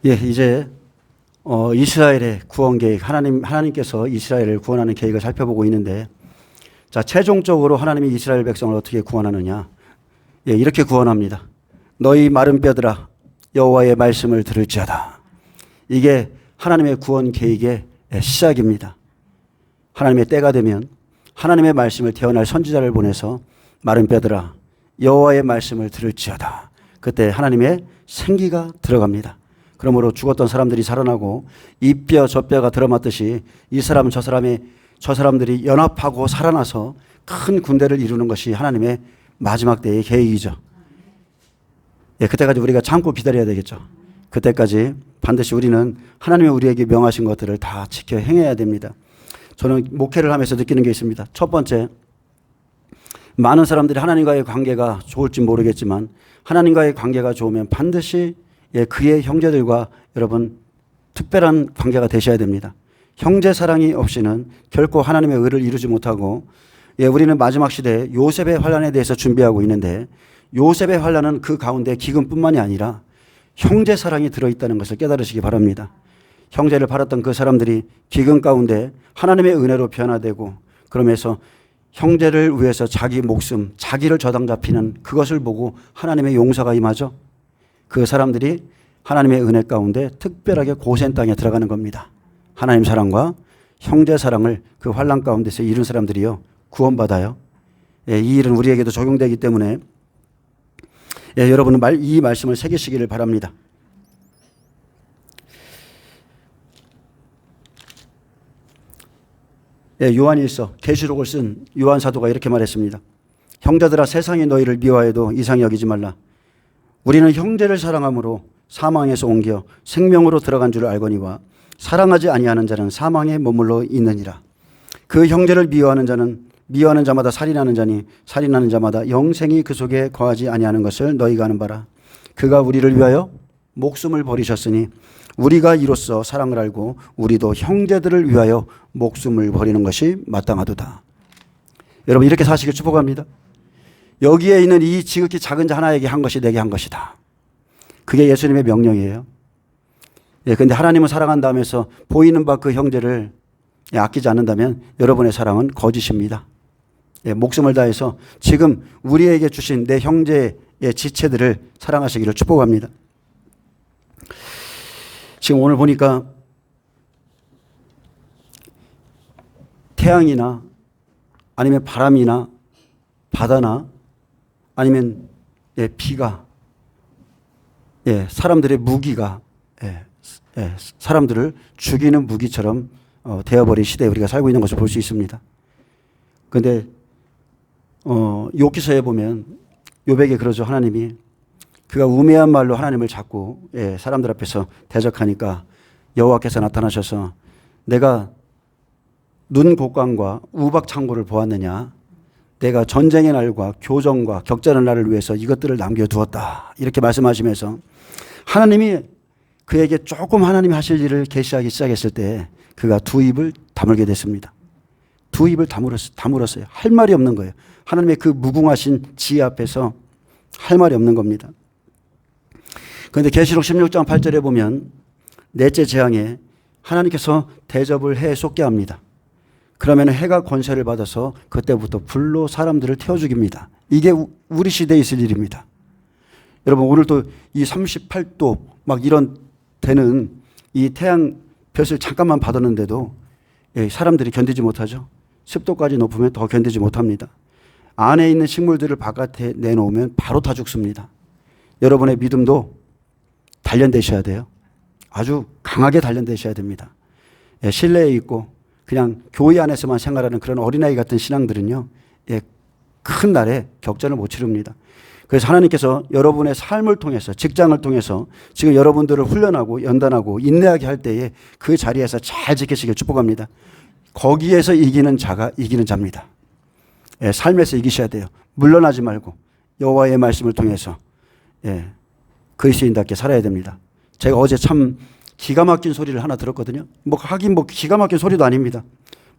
예, 이제 이스라엘의 구원 계획, 하나님께서 이스라엘을 구원하는 계획을 살펴보고 있는데, 자, 최종적으로 하나님이 이스라엘 백성을 어떻게 구원하느냐? 예, 이렇게 구원합니다. 너희 마른 뼈들아, 여호와의 말씀을 들을지어다. 이게 하나님의 구원 계획의 시작입니다. 하나님의 때가 되면 하나님의 말씀을 태어날 선지자를 보내서 마른 뼈들아, 여호와의 말씀을 들을지어다. 그때 하나님의 생기가 들어갑니다. 그러므로 죽었던 사람들이 살아나고 이 뼈 저 뼈가 들어맞듯이 이 사람 저 사람들이 연합하고 살아나서 큰 군대를 이루는 것이 하나님의 마지막 때의 계획이죠. 예, 그때까지 우리가 참고 기다려야 되겠죠. 그때까지 반드시 우리는 하나님이 우리에게 명하신 것들을 다 지켜 행해야 됩니다. 저는 목회를 하면서 느끼는 게 있습니다. 첫 번째, 많은 사람들이 하나님과의 관계가 좋을지 모르겠지만 하나님과의 관계가 좋으면 반드시 그의 형제들과 여러분 특별한 관계가 되셔야 됩니다. 형제 사랑이 없이는 결코 하나님의 의를 이루지 못하고, 우리는 마지막 시대에 요셉의 환난에 대해서 준비하고 있는데, 요셉의 환난은 그 가운데 기근뿐만이 아니라 형제 사랑이 들어있다는 것을 깨달으시기 바랍니다. 형제를 팔았던 그 사람들이 기근 가운데 하나님의 은혜로 변화되고, 그러면서 형제를 위해서 자기 목숨, 자기를 저당 잡히는 그것을 보고 하나님의 용서가 임하죠. 그 사람들이 하나님의 은혜 가운데 특별하게 고센 땅에 들어가는 겁니다. 하나님 사랑과 형제 사랑을 그 환난 가운데서 이룬 사람들이요, 구원받아요. 이 일은 우리에게도 적용되기 때문에 여러분은 이 말씀을 새기시기를 바랍니다. 요한일서, 계시록을 쓴 요한 사도가 이렇게 말했습니다. 형제들아, 세상이 너희를 미워해도 이상히 여기지 말라. 우리는 형제를 사랑함으로 사망에서 옮겨 생명으로 들어간 줄 알거니와 사랑하지 아니하는 자는 사망에 머물러 있느니라. 그 형제를 미워하는 자마다 살인하는 자니 살인하는 자마다 영생이 그 속에 거하지 아니하는 것을 너희가 아는 바라. 그가 우리를 위하여 목숨을 버리셨으니 우리가 이로써 사랑을 알고 우리도 형제들을 위하여 목숨을 버리는 것이 마땅하도다. 여러분, 이렇게 사시길 축복합니다. 여기에 있는 이 지극히 작은 자 하나에게 한 것이 내게 한 것이다. 그게 예수님의 명령이에요. 그런데 하나님은 사랑한다면서 보이는 바 그 형제를 아끼지 않는다면 여러분의 사랑은 거짓입니다. 목숨을 다해서 지금 우리에게 주신 내 형제의 지체들을 사랑하시기를 축복합니다. 지금 오늘 보니까 태양이나 아니면 바람이나 바다나 아니면 비가 사람들의 무기가 사람들을 죽이는 무기처럼 되어버린 시대에 우리가 살고 있는 것을 볼 수 있습니다. 그런데 욥기서에 보면 욥에게 그러죠. 하나님이 그가 우매한 말로 하나님을 잡고 사람들 앞에서 대적하니까 여호와께서 나타나셔서 내가 눈 곡관과 우박 창고를 보았느냐, 내가 전쟁의 날과 교정과 격전의 날을 위해서 이것들을 남겨두었다, 이렇게 말씀하시면서 하나님이 그에게 조금 하나님이 하실 일을 계시하기 시작했을 때 그가 두 입을 다물게 됐습니다. 두 입을 다물었어요. 할 말이 없는 거예요. 하나님의 그 무궁하신 지혜 앞에서 할 말이 없는 겁니다. 그런데 계시록 16장 8절에 보면 넷째 재앙에 하나님께서 대접을 해 쏟게 합니다. 그러면 해가 권세를 받아서 그때부터 불로 사람들을 태워 죽입니다. 이게 우리 시대에 있을 일입니다. 여러분, 오늘도 이 38도 막 이런 되는 이 태양 볕을 잠깐만 받았는데도 사람들이 견디지 못하죠. 습도까지 높으면 더 견디지 못합니다. 안에 있는 식물들을 바깥에 내놓으면 바로 다 죽습니다. 여러분의 믿음도 단련되셔야 돼요. 아주 강하게 단련되셔야 됩니다. 실내에 있고 그냥 교회 안에서만 생활하는 그런 어린아이 같은 신앙들은요, 큰 날에 격전을 못 치릅니다. 그래서 하나님께서 여러분의 삶을 통해서, 직장을 통해서 지금 여러분들을 훈련하고 연단하고 인내하게 할 때에 그 자리에서 잘 지키시길 축복합니다. 거기에서 이기는 자가 이기는 자입니다. 삶에서 이기셔야 돼요. 물러나지 말고 여호와의 말씀을 통해서 그리스도인답게 살아야 됩니다. 제가 어제 참 기가 막힌 소리를 하나 들었거든요. 하긴 기가 막힌 소리도 아닙니다.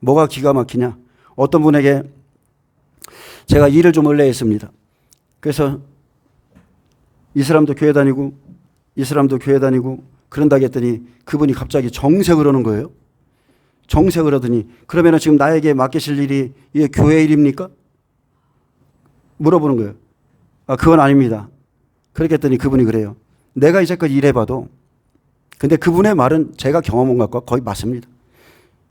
뭐가 기가 막히냐? 어떤 분에게 제가 일을 좀 원래 했습니다. 그래서 이 사람도 교회 다니고 그런다고 했더니 그분이 갑자기 정색을 하는 거예요. 정색을 하더니 그러면 지금 나에게 맡기실 일이 이게 교회 일입니까? 물어보는 거예요. 아, 그건 아닙니다. 그렇게 했더니 그분이 그래요. 내가 이제까지 일해봐도 근데 그분의 말은 제가 경험한 것과 거의 맞습니다.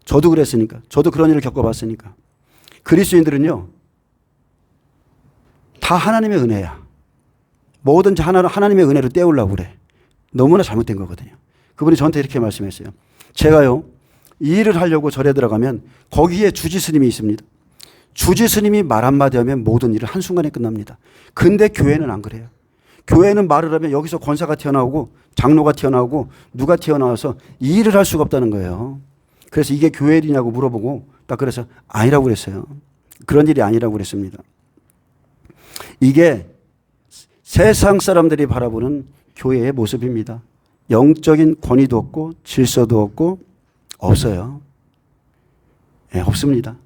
저도 그랬으니까. 저도 그런 일을 겪어봤으니까. 그리스도인들은요. 다 하나님의 은혜야. 뭐든지 하나님의 은혜로 때우려고 그래. 너무나 잘못된 거거든요. 그분이 저한테 이렇게 말씀했어요. 제가요. 이 일을 하려고 절에 들어가면 거기에 주지 스님이 있습니다. 주지 스님이 말 한마디 하면 모든 일을 한순간에 끝납니다. 근데 교회는 안 그래요. 교회는 말을 하면 여기서 권사가 튀어나오고 장로가 튀어나오고 누가 튀어나와서 이 일을 할 수가 없다는 거예요. 그래서 이게 교회 일이냐고 물어보고 딱 그래서 아니라고 그랬어요. 그런 일이 아니라고 그랬습니다. 이게 세상 사람들이 바라보는 교회의 모습입니다. 영적인 권위도 없고 질서도 없고 없어요. 네, 없습니다.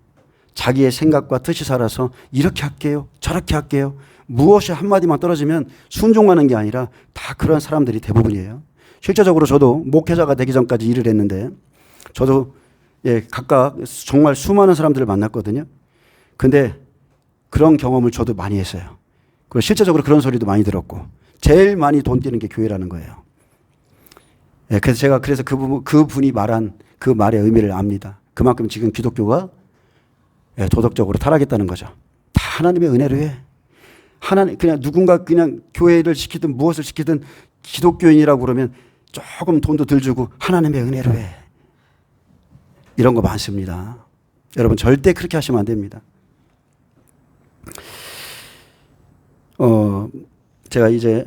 자기의 생각과 뜻이 살아서 이렇게 할게요. 저렇게 할게요. 무엇이 한마디만 떨어지면 순종하는 게 아니라 다 그런 사람들이 대부분이에요. 실제적으로 저도 목회자가 되기 전까지 일을 했는데 저도 각각 정말 수많은 사람들을 만났거든요. 근데 그런 경험을 저도 많이 했어요. 그리고 실제적으로 그런 소리도 많이 들었고 제일 많이 돈 뛰는 게 교회라는 거예요. 그래서 제가 그분이 말한 그 말의 의미를 압니다. 그만큼 지금 기독교가 도덕적으로 타락했다는 거죠. 다 하나님의 은혜로 해. 그냥 누군가 그냥 교회를 시키든 무엇을 시키든 기독교인이라고 그러면 조금 돈도 덜 주고 하나님의 은혜로 해. 이런 거 많습니다. 여러분 절대 그렇게 하시면 안 됩니다. 제가 이제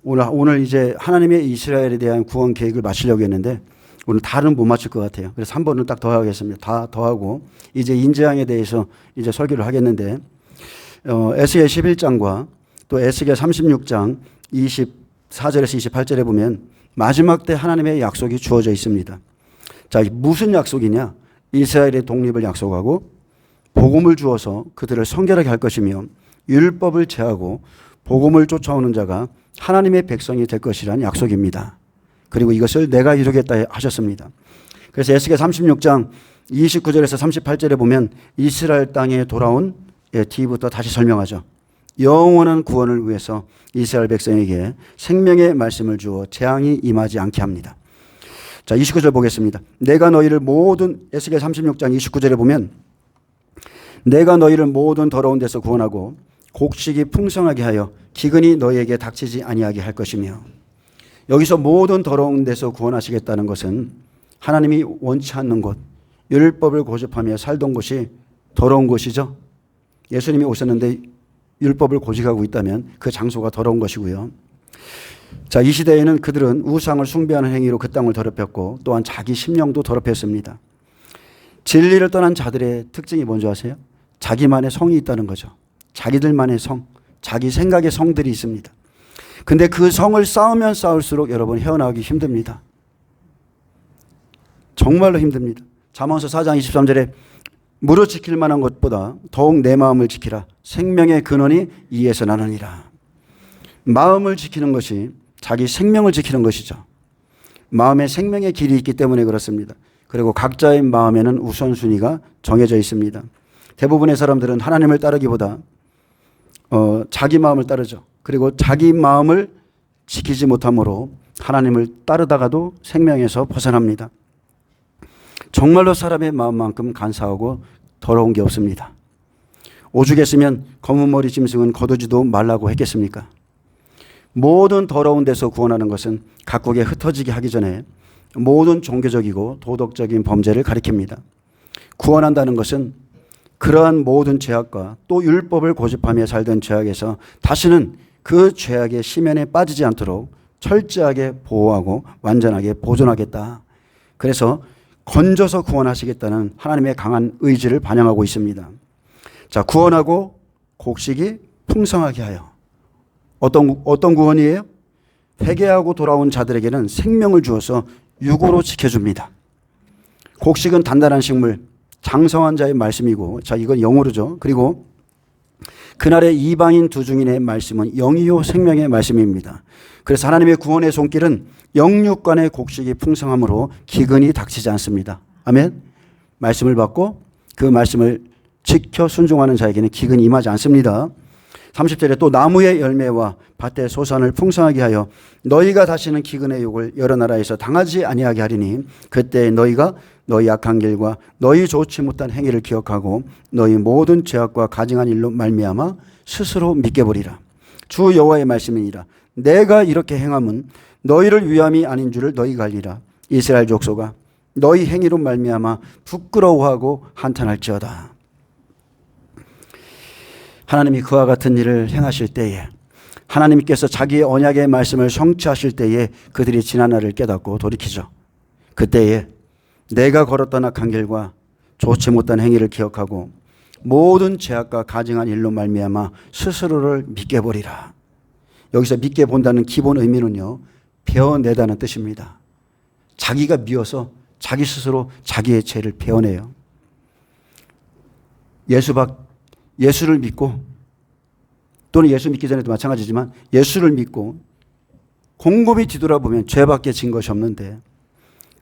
오늘 이제 하나님의 이스라엘에 대한 구원 계획을 마치려고 했는데 오늘 다는 못 맞출 것 같아요. 그래서 한 번은 딱 더 하겠습니다. 다 더 하고 이제 인재앙에 대해서 이제 설교를 하겠는데 에스겔 11장과 또 에스겔 36장 24절에서 28절에 보면 마지막 때 하나님의 약속이 주어져 있습니다. 자, 무슨 약속이냐? 이스라엘의 독립을 약속하고 복음을 주어서 그들을 성결하게 할 것이며 율법을 제하고 복음을 쫓아오는 자가 하나님의 백성이 될 것이라는 약속입니다. 그리고 이것을 내가 이루겠다 하셨습니다. 그래서 에스겔 36장 29절에서 38절에 보면 이스라엘 땅에 돌아온 뒤부터 다시 설명하죠. 영원한 구원을 위해서 이스라엘 백성에게 생명의 말씀을 주어 재앙이 임하지 않게 합니다. 자, 29절 보겠습니다. 내가 너희를 모든 에스겔 36장 29절에 보면 내가 너희를 모든 더러운 데서 구원하고 곡식이 풍성하게 하여 기근이 너희에게 닥치지 아니하게 할 것이며 여기서 모든 더러운 데서 구원하시겠다는 것은 하나님이 원치 않는 곳, 율법을 고집하며 살던 곳이 더러운 곳이죠. 예수님이 오셨는데 율법을 고집하고 있다면 그 장소가 더러운 것이고요. 자, 이 시대에는 그들은 우상을 숭배하는 행위로 그 땅을 더럽혔고 또한 자기 심령도 더럽혔습니다. 진리를 떠난 자들의 특징이 뭔지 아세요? 자기만의 성이 있다는 거죠. 자기들만의 성, 자기 생각의 성들이 있습니다. 근데 그 성을 쌓으면 쌓을수록 여러분 헤어나오기 힘듭니다. 정말로 힘듭니다. 잠언서 4장 23절에 무릇 지킬 만한 것보다 더욱 내 마음을 지키라. 생명의 근원이 이에서 나느니라. 마음을 지키는 것이 자기 생명을 지키는 것이죠. 마음에 생명의 길이 있기 때문에 그렇습니다. 그리고 각자의 마음에는 우선순위가 정해져 있습니다. 대부분의 사람들은 하나님을 따르기보다 자기 마음을 따르죠. 그리고 자기 마음을 지키지 못함으로 하나님을 따르다가도 생명에서 벗어납니다. 정말로 사람의 마음만큼 간사하고 더러운 게 없습니다. 오죽했으면 검은 머리 짐승은 거두지도 말라고 했겠습니까? 모든 더러운 데서 구원하는 것은 각국에 흩어지게 하기 전에 모든 종교적이고 도덕적인 범죄를 가리킵니다. 구원한다는 것은 그러한 모든 죄악과 또 율법을 고집하며 살던 죄악에서 다시는 그 죄악의 심연에 빠지지 않도록 철저하게 보호하고 완전하게 보존하겠다. 그래서 건져서 구원하시겠다는 하나님의 강한 의지를 반영하고 있습니다. 자, 구원하고 곡식이 풍성하게 하여 어떤 구원이에요? 회개하고 돌아온 자들에게는 생명을 주어서 육으로 지켜줍니다. 곡식은 단단한 식물, 장성한 자의 말씀이고, 자, 이건 영어로죠. 그리고 그날의 이방인 두 중인의 말씀은 영이요 생명의 말씀입니다. 그래서 하나님의 구원의 손길은 영육간의 곡식이 풍성함으로 기근이 닥치지 않습니다. 아멘. 말씀을 받고 그 말씀을 지켜 순종하는 자에게는 기근이 임하지 않습니다. 30절에 또 나무의 열매와 밭의 소산을 풍성하게 하여 너희가 다시는 기근의 욕을 여러 나라에서 당하지 아니하게 하리니 그때 너희가 너희 악한 길과 너희 좋지 못한 행위를 기억하고 너희 모든 죄악과 가증한 일로 말미암아 스스로 믿게 버리라. 주 여호와의 말씀이니라. 내가 이렇게 행함은 너희를 위함이 아닌 줄을 너희가 알리라. 이스라엘 족속아 너희 행위로 말미암아 부끄러워하고 한탄할지어다. 하나님이 그와 같은 일을 행하실 때에, 하나님께서 자기의 언약의 말씀을 성취하실 때에 그들이 지난 날을 깨닫고 돌이키죠. 그때에 내가 걸었던 악한 길과 좋지 못한 행위를 기억하고 모든 죄악과 가증한 일로 말미암아 스스로를 믿게 버리라. 여기서 믿게 본다는 기본 의미는요, 베어내다는 뜻입니다. 자기가 미워서 자기 스스로 자기의 죄를 베어내요. 예수를 믿고, 또는 예수 믿기 전에도 마찬가지지만 예수를 믿고 곰곰이 뒤돌아보면 죄밖에 진 것이 없는데,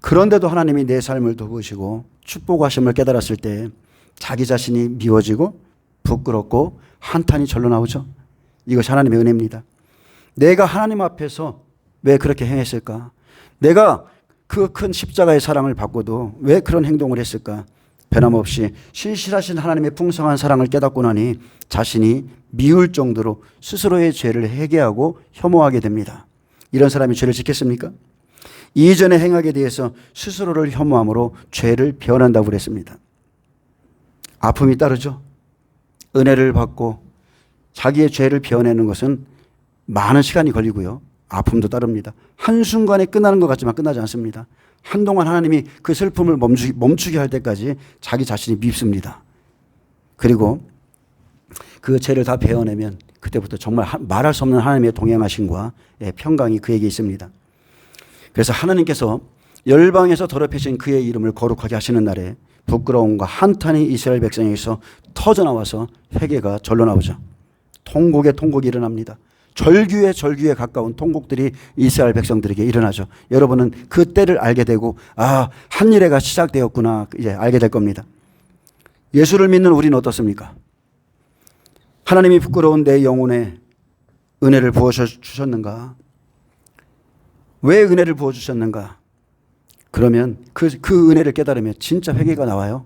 그런데도 하나님이 내 삶을 도우시고 축복하심을 깨달았을 때 자기 자신이 미워지고 부끄럽고 한탄이 절로 나오죠. 이것이 하나님의 은혜입니다. 내가 하나님 앞에서 왜 그렇게 행했을까? 내가 그 큰 십자가의 사랑을 받고도 왜 그런 행동을 했을까? 변함없이 신실하신 하나님의 풍성한 사랑을 깨닫고 나니 자신이 미울 정도로 스스로의 죄를 회개하고 혐오하게 됩니다. 이런 사람이 죄를 짓겠습니까? 이전의 행악에 대해서 스스로를 혐오함으로 죄를 변한다고 그랬습니다. 아픔이 따르죠. 은혜를 받고 자기의 죄를 베어내는 것은 많은 시간이 걸리고요. 아픔도 따릅니다. 한순간에 끝나는 것 같지만 끝나지 않습니다. 한동안 하나님이 그 슬픔을 멈추게 할 때까지 자기 자신이 밉습니다. 그리고 그 죄를 다 베어내면 그때부터 정말 말할 수 없는 하나님의 동행하심과 평강이 그에게 있습니다. 그래서 하나님께서 열방에서 더럽히신 그의 이름을 거룩하게 하시는 날에 부끄러움과 한탄이 이스라엘 백성에게서 터져나와서 회개가 절로 나오죠. 통곡에 통곡이 일어납니다. 절규에 가까운 통곡들이 이스라엘 백성들에게 일어나죠. 여러분은 그 때를 알게 되고, 한 일회가 시작되었구나, 이제 알게 될 겁니다. 예수를 믿는 우리는 어떻습니까? 하나님이 부끄러운 내 영혼에 은혜를 부어주셨는가? 왜 은혜를 부어주셨는가? 그러면 그 은혜를 깨달으면 진짜 회개가 나와요.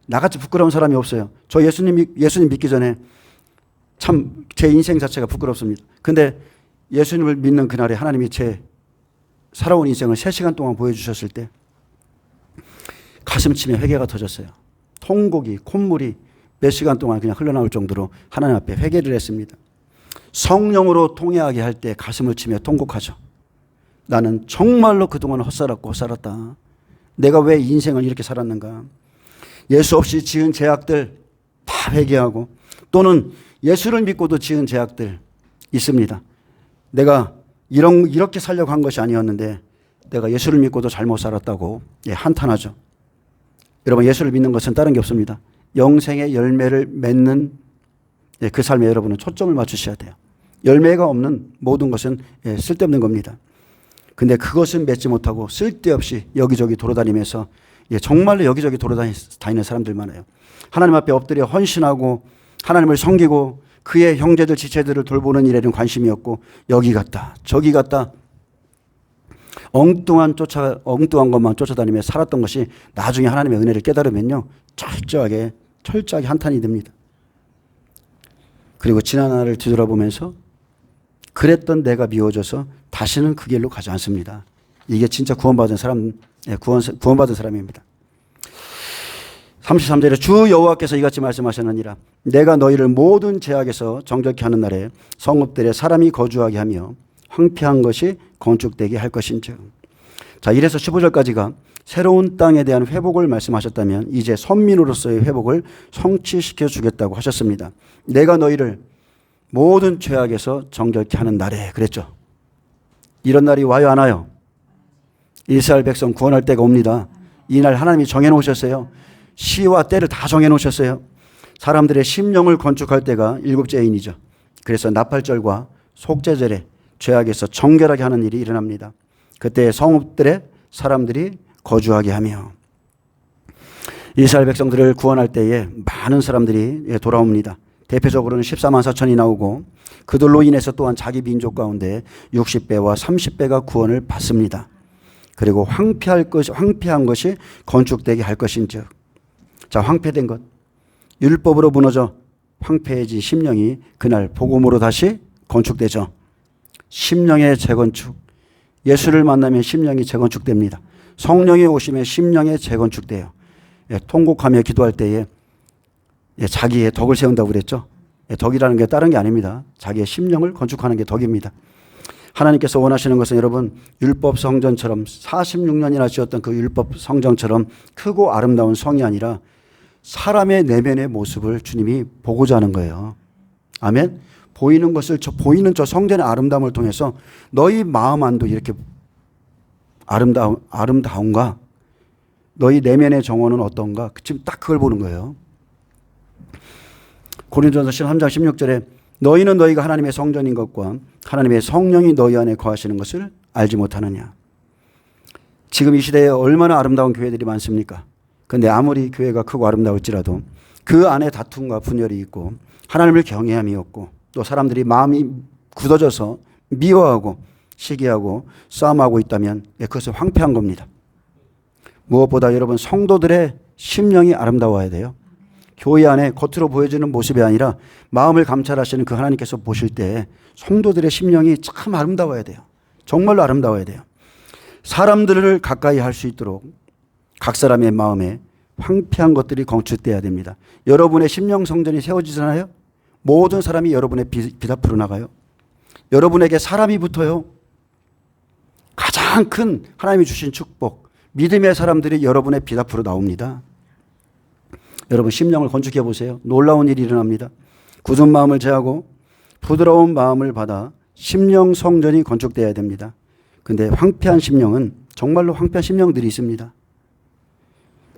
나같이 부끄러운 사람이 없어요. 저 예수님 믿기 전에 참 제 인생 자체가 부끄럽습니다. 근데 예수님을 믿는 그날에 하나님이 제 살아온 인생을 3시간 동안 보여주셨을 때 가슴치며 회개가 터졌어요. 통곡이, 콧물이 몇 시간 동안 그냥 흘러나올 정도로 하나님 앞에 회개를 했습니다. 성령으로 통회하게 할 때 가슴을 치며 통곡하죠. 나는 정말로 그동안 헛살았다. 내가 왜 인생을 이렇게 살았는가. 예수 없이 지은 죄악들 다 회개하고, 또는 예수를 믿고도 지은 죄악들 있습니다. 내가 이렇게 살려고 한 것이 아니었는데 내가 예수를 믿고도 잘못 살았다고 한탄하죠. 여러분, 예수를 믿는 것은 다른 게 없습니다. 영생의 열매를 맺는 그 삶에 여러분은 초점을 맞추셔야 돼요. 열매가 없는 모든 것은 쓸데없는 겁니다. 근데 그것은 맺지 못하고 쓸데없이 여기저기 돌아다니면서 정말로 여기저기 돌아다니는 사람들 많아요. 하나님 앞에 엎드려 헌신하고 하나님을 섬기고 그의 형제들 지체들을 돌보는 일에는 관심이 없고 여기 갔다 저기 갔다 엉뚱한 것만 쫓아다니며 살았던 것이 나중에 하나님의 은혜를 깨달으면요, 철저하게 한탄이 듭니다. 그리고 지난 날을 뒤돌아보면서 그랬던 내가 미워져서 다시는 그 길로 가지 않습니다. 이게 진짜 구원받은 사람입니다. 33절에 주 여호와께서 이같이 말씀하셨느니라. 내가 너희를 모든 죄악에서 정결케 하는 날에 성읍들에 사람이 거주하게 하며 황폐한 것이 건축되게 할 것인즉. 자, 1에서 15절까지가 새로운 땅에 대한 회복을 말씀하셨다면 이제 선민으로서의 회복을 성취시켜 주겠다고 하셨습니다. 내가 너희를 모든 죄악에서 정결케 하는 날에 그랬죠. 이런 날이 와요, 안 와요? 이스라엘 백성 구원할 때가 옵니다. 이 날 하나님이 정해놓으셨어요. 시와 때를 다 정해놓으셨어요. 사람들의 심령을 건축할 때가 7째인이죠. 그래서 나팔절과 속죄절에 죄악에서 정결하게 하는 일이 일어납니다. 그때 성읍들의 사람들이 거주하게 하며 이스라엘 백성들을 구원할 때에 많은 사람들이 돌아옵니다. 대표적으로는 14만 4천이 나오고 그들로 인해서 또한 자기 민족 가운데 60배와 30배가 구원을 받습니다. 그리고 황폐한 것이 건축되게 할 것인즉, 자, 황폐된 것, 율법으로 무너져 황폐해진 심령이 그날 복음으로 다시 건축되죠. 심령의 재건축, 예수를 만나면 심령이 재건축됩니다. 성령이 오시면 심령이 재건축돼요. 통곡하며 기도할 때에 자기의 덕을 세운다고 그랬죠. 덕이라는 게 다른 게 아닙니다. 자기의 심령을 건축하는 게 덕입니다. 하나님께서 원하시는 것은 여러분 율법 성전처럼 46년이나 지었던 그 율법 성전처럼 크고 아름다운 성이 아니라 사람의 내면의 모습을 주님이 보고자 하는 거예요. 아멘. 보이는 것을 보이는 저 성전의 아름다움을 통해서 너희 마음 안도 이렇게 아름다운가? 너희 내면의 정원은 어떤가? 지금 딱 그걸 보는 거예요. 고린도전서 13장 16절에 너희는 너희가 하나님의 성전인 것과 하나님의 성령이 너희 안에 거하시는 것을 알지 못하느냐. 지금 이 시대에 얼마나 아름다운 교회들이 많습니까? 그런데 아무리 교회가 크고 아름다울지라도 그 안에 다툼과 분열이 있고 하나님을 경외함이 없고 또 사람들이 마음이 굳어져서 미워하고 시기하고 싸움하고 있다면 그것은 황폐한 겁니다. 무엇보다 여러분 성도들의 심령이 아름다워야 돼요. 교회 안에 겉으로 보여지는 모습이 아니라 마음을 감찰하시는 그 하나님께서 보실 때 성도들의 심령이 참 아름다워야 돼요. 정말로 아름다워야 돼요. 사람들을 가까이 할 수 있도록 각 사람의 마음에 황폐한 것들이 건축돼야 됩니다. 여러분의 심령 성전이 세워지잖아요. 모든 사람이 여러분의 빛 앞으로 나가요. 여러분에게 사람이 붙어요. 가장 큰 하나님이 주신 축복, 믿음의 사람들이 여러분의 빛 앞으로 나옵니다. 여러분 심령을 건축해 보세요. 놀라운 일이 일어납니다. 굳은 마음을 제하고 부드러운 마음을 받아 심령 성전이 건축돼야 됩니다. 근데 황폐한 심령은 정말로 황폐한 심령들이 있습니다.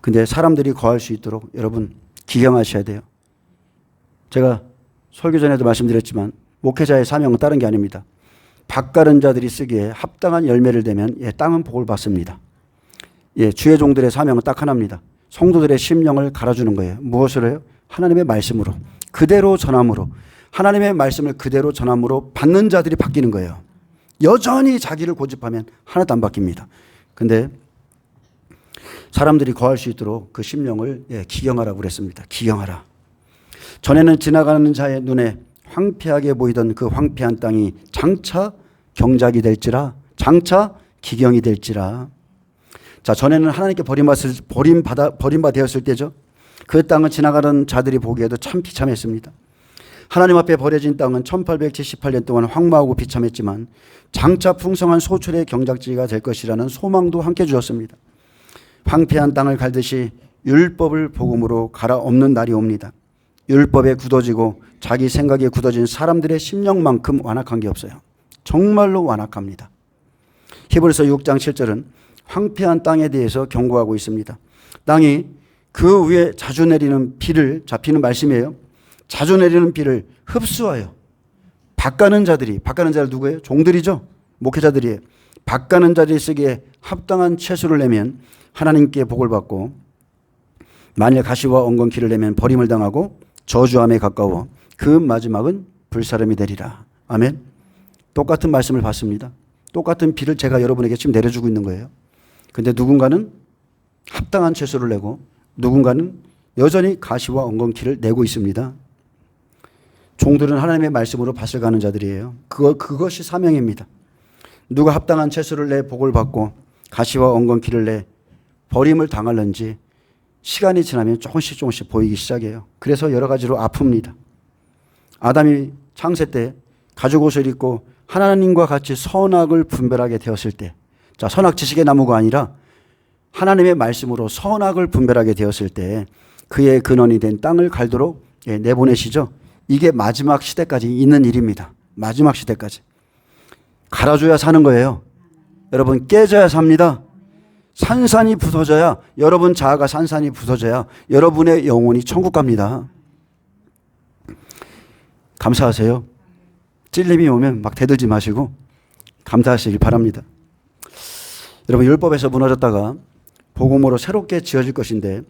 근데 사람들이 거할 수 있도록 여러분 기경하셔야 돼요. 제가 설교 전에도 말씀드렸지만 목회자의 사명은 다른 게 아닙니다. 밭가른 자들이 쓰기에 합당한 열매를 대면 땅은 복을 받습니다. 주의 종들의 사명은 딱 하나입니다. 성도들의 심령을 갈아주는 거예요. 무엇을 해요? 하나님의 말씀으로 그대로 전함으로 하나님의 말씀을 그대로 전함으로 받는 자들이 바뀌는 거예요. 여전히 자기를 고집하면 하나도 안 바뀝니다. 근데 사람들이 거할 수 있도록 그 심령을 기경하라고 그랬습니다. 기경하라. 전에는 지나가는 자의 눈에 황폐하게 보이던 그 황폐한 땅이 장차 경작이 될지라, 장차 기경이 될지라. 자, 전에는 하나님께 버림받아 되었을 때죠. 그 땅은 지나가던 자들이 보기에도 참 비참했습니다. 하나님 앞에 버려진 땅은 1878년 동안 황무하고 비참했지만 장차 풍성한 소출의 경작지가 될 것이라는 소망도 함께 주었습니다. 황폐한 땅을 갈듯이 율법을 복음으로 갈아엎는 날이 옵니다. 율법에 굳어지고 자기 생각에 굳어진 사람들의 심령만큼 완악한 게 없어요. 정말로 완악합니다. 히브리서 6장 7절은 황폐한 땅에 대해서 경고하고 있습니다. 땅이 그 위에 자주 내리는 비를, 잡히는 말씀이에요. 자주 내리는 비를 흡수하여 밭가는 자들 누구예요? 종들이죠. 목회자들이에요. 밭가는 자들이 쓰기에 합당한 채소를 내면 하나님께 복을 받고 만일 가시와 엉겅퀴를 내면 버림을 당하고 저주함에 가까워 그 마지막은 불사름이 되리라. 아멘. 똑같은 말씀을 받습니다. 똑같은 비를 제가 여러분에게 지금 내려주고 있는 거예요. 근데 누군가는 합당한 채소를 내고 누군가는 여전히 가시와 엉겅퀴를 내고 있습니다. 종들은 하나님의 말씀으로 밭을 가는 자들이에요. 그것이 사명입니다. 누가 합당한 채소를 내 복을 받고 가시와 엉겅퀴를 내 버림을 당할는지 시간이 지나면 조금씩 보이기 시작해요. 그래서 여러 가지로 아픕니다. 아담이 창세 때 가죽 옷을 입고 하나님과 같이 선악을 분별하게 되었을 때, 자, 선악 지식의 나무가 아니라 하나님의 말씀으로 선악을 분별하게 되었을 때 그의 근원이 된 땅을 갈도록 내보내시죠. 이게 마지막 시대까지 있는 일입니다. 마지막 시대까지. 갈아줘야 사는 거예요. 여러분 깨져야 삽니다. 산산이 부서져야, 여러분 자아가 산산이 부서져야 여러분의 영혼이 천국 갑니다. 감사하세요. 찔림이 오면 막 대들지 마시고 감사하시길 바랍니다. 여러분, 율법에서 무너졌다가 복음으로 새롭게 지어질 것인데,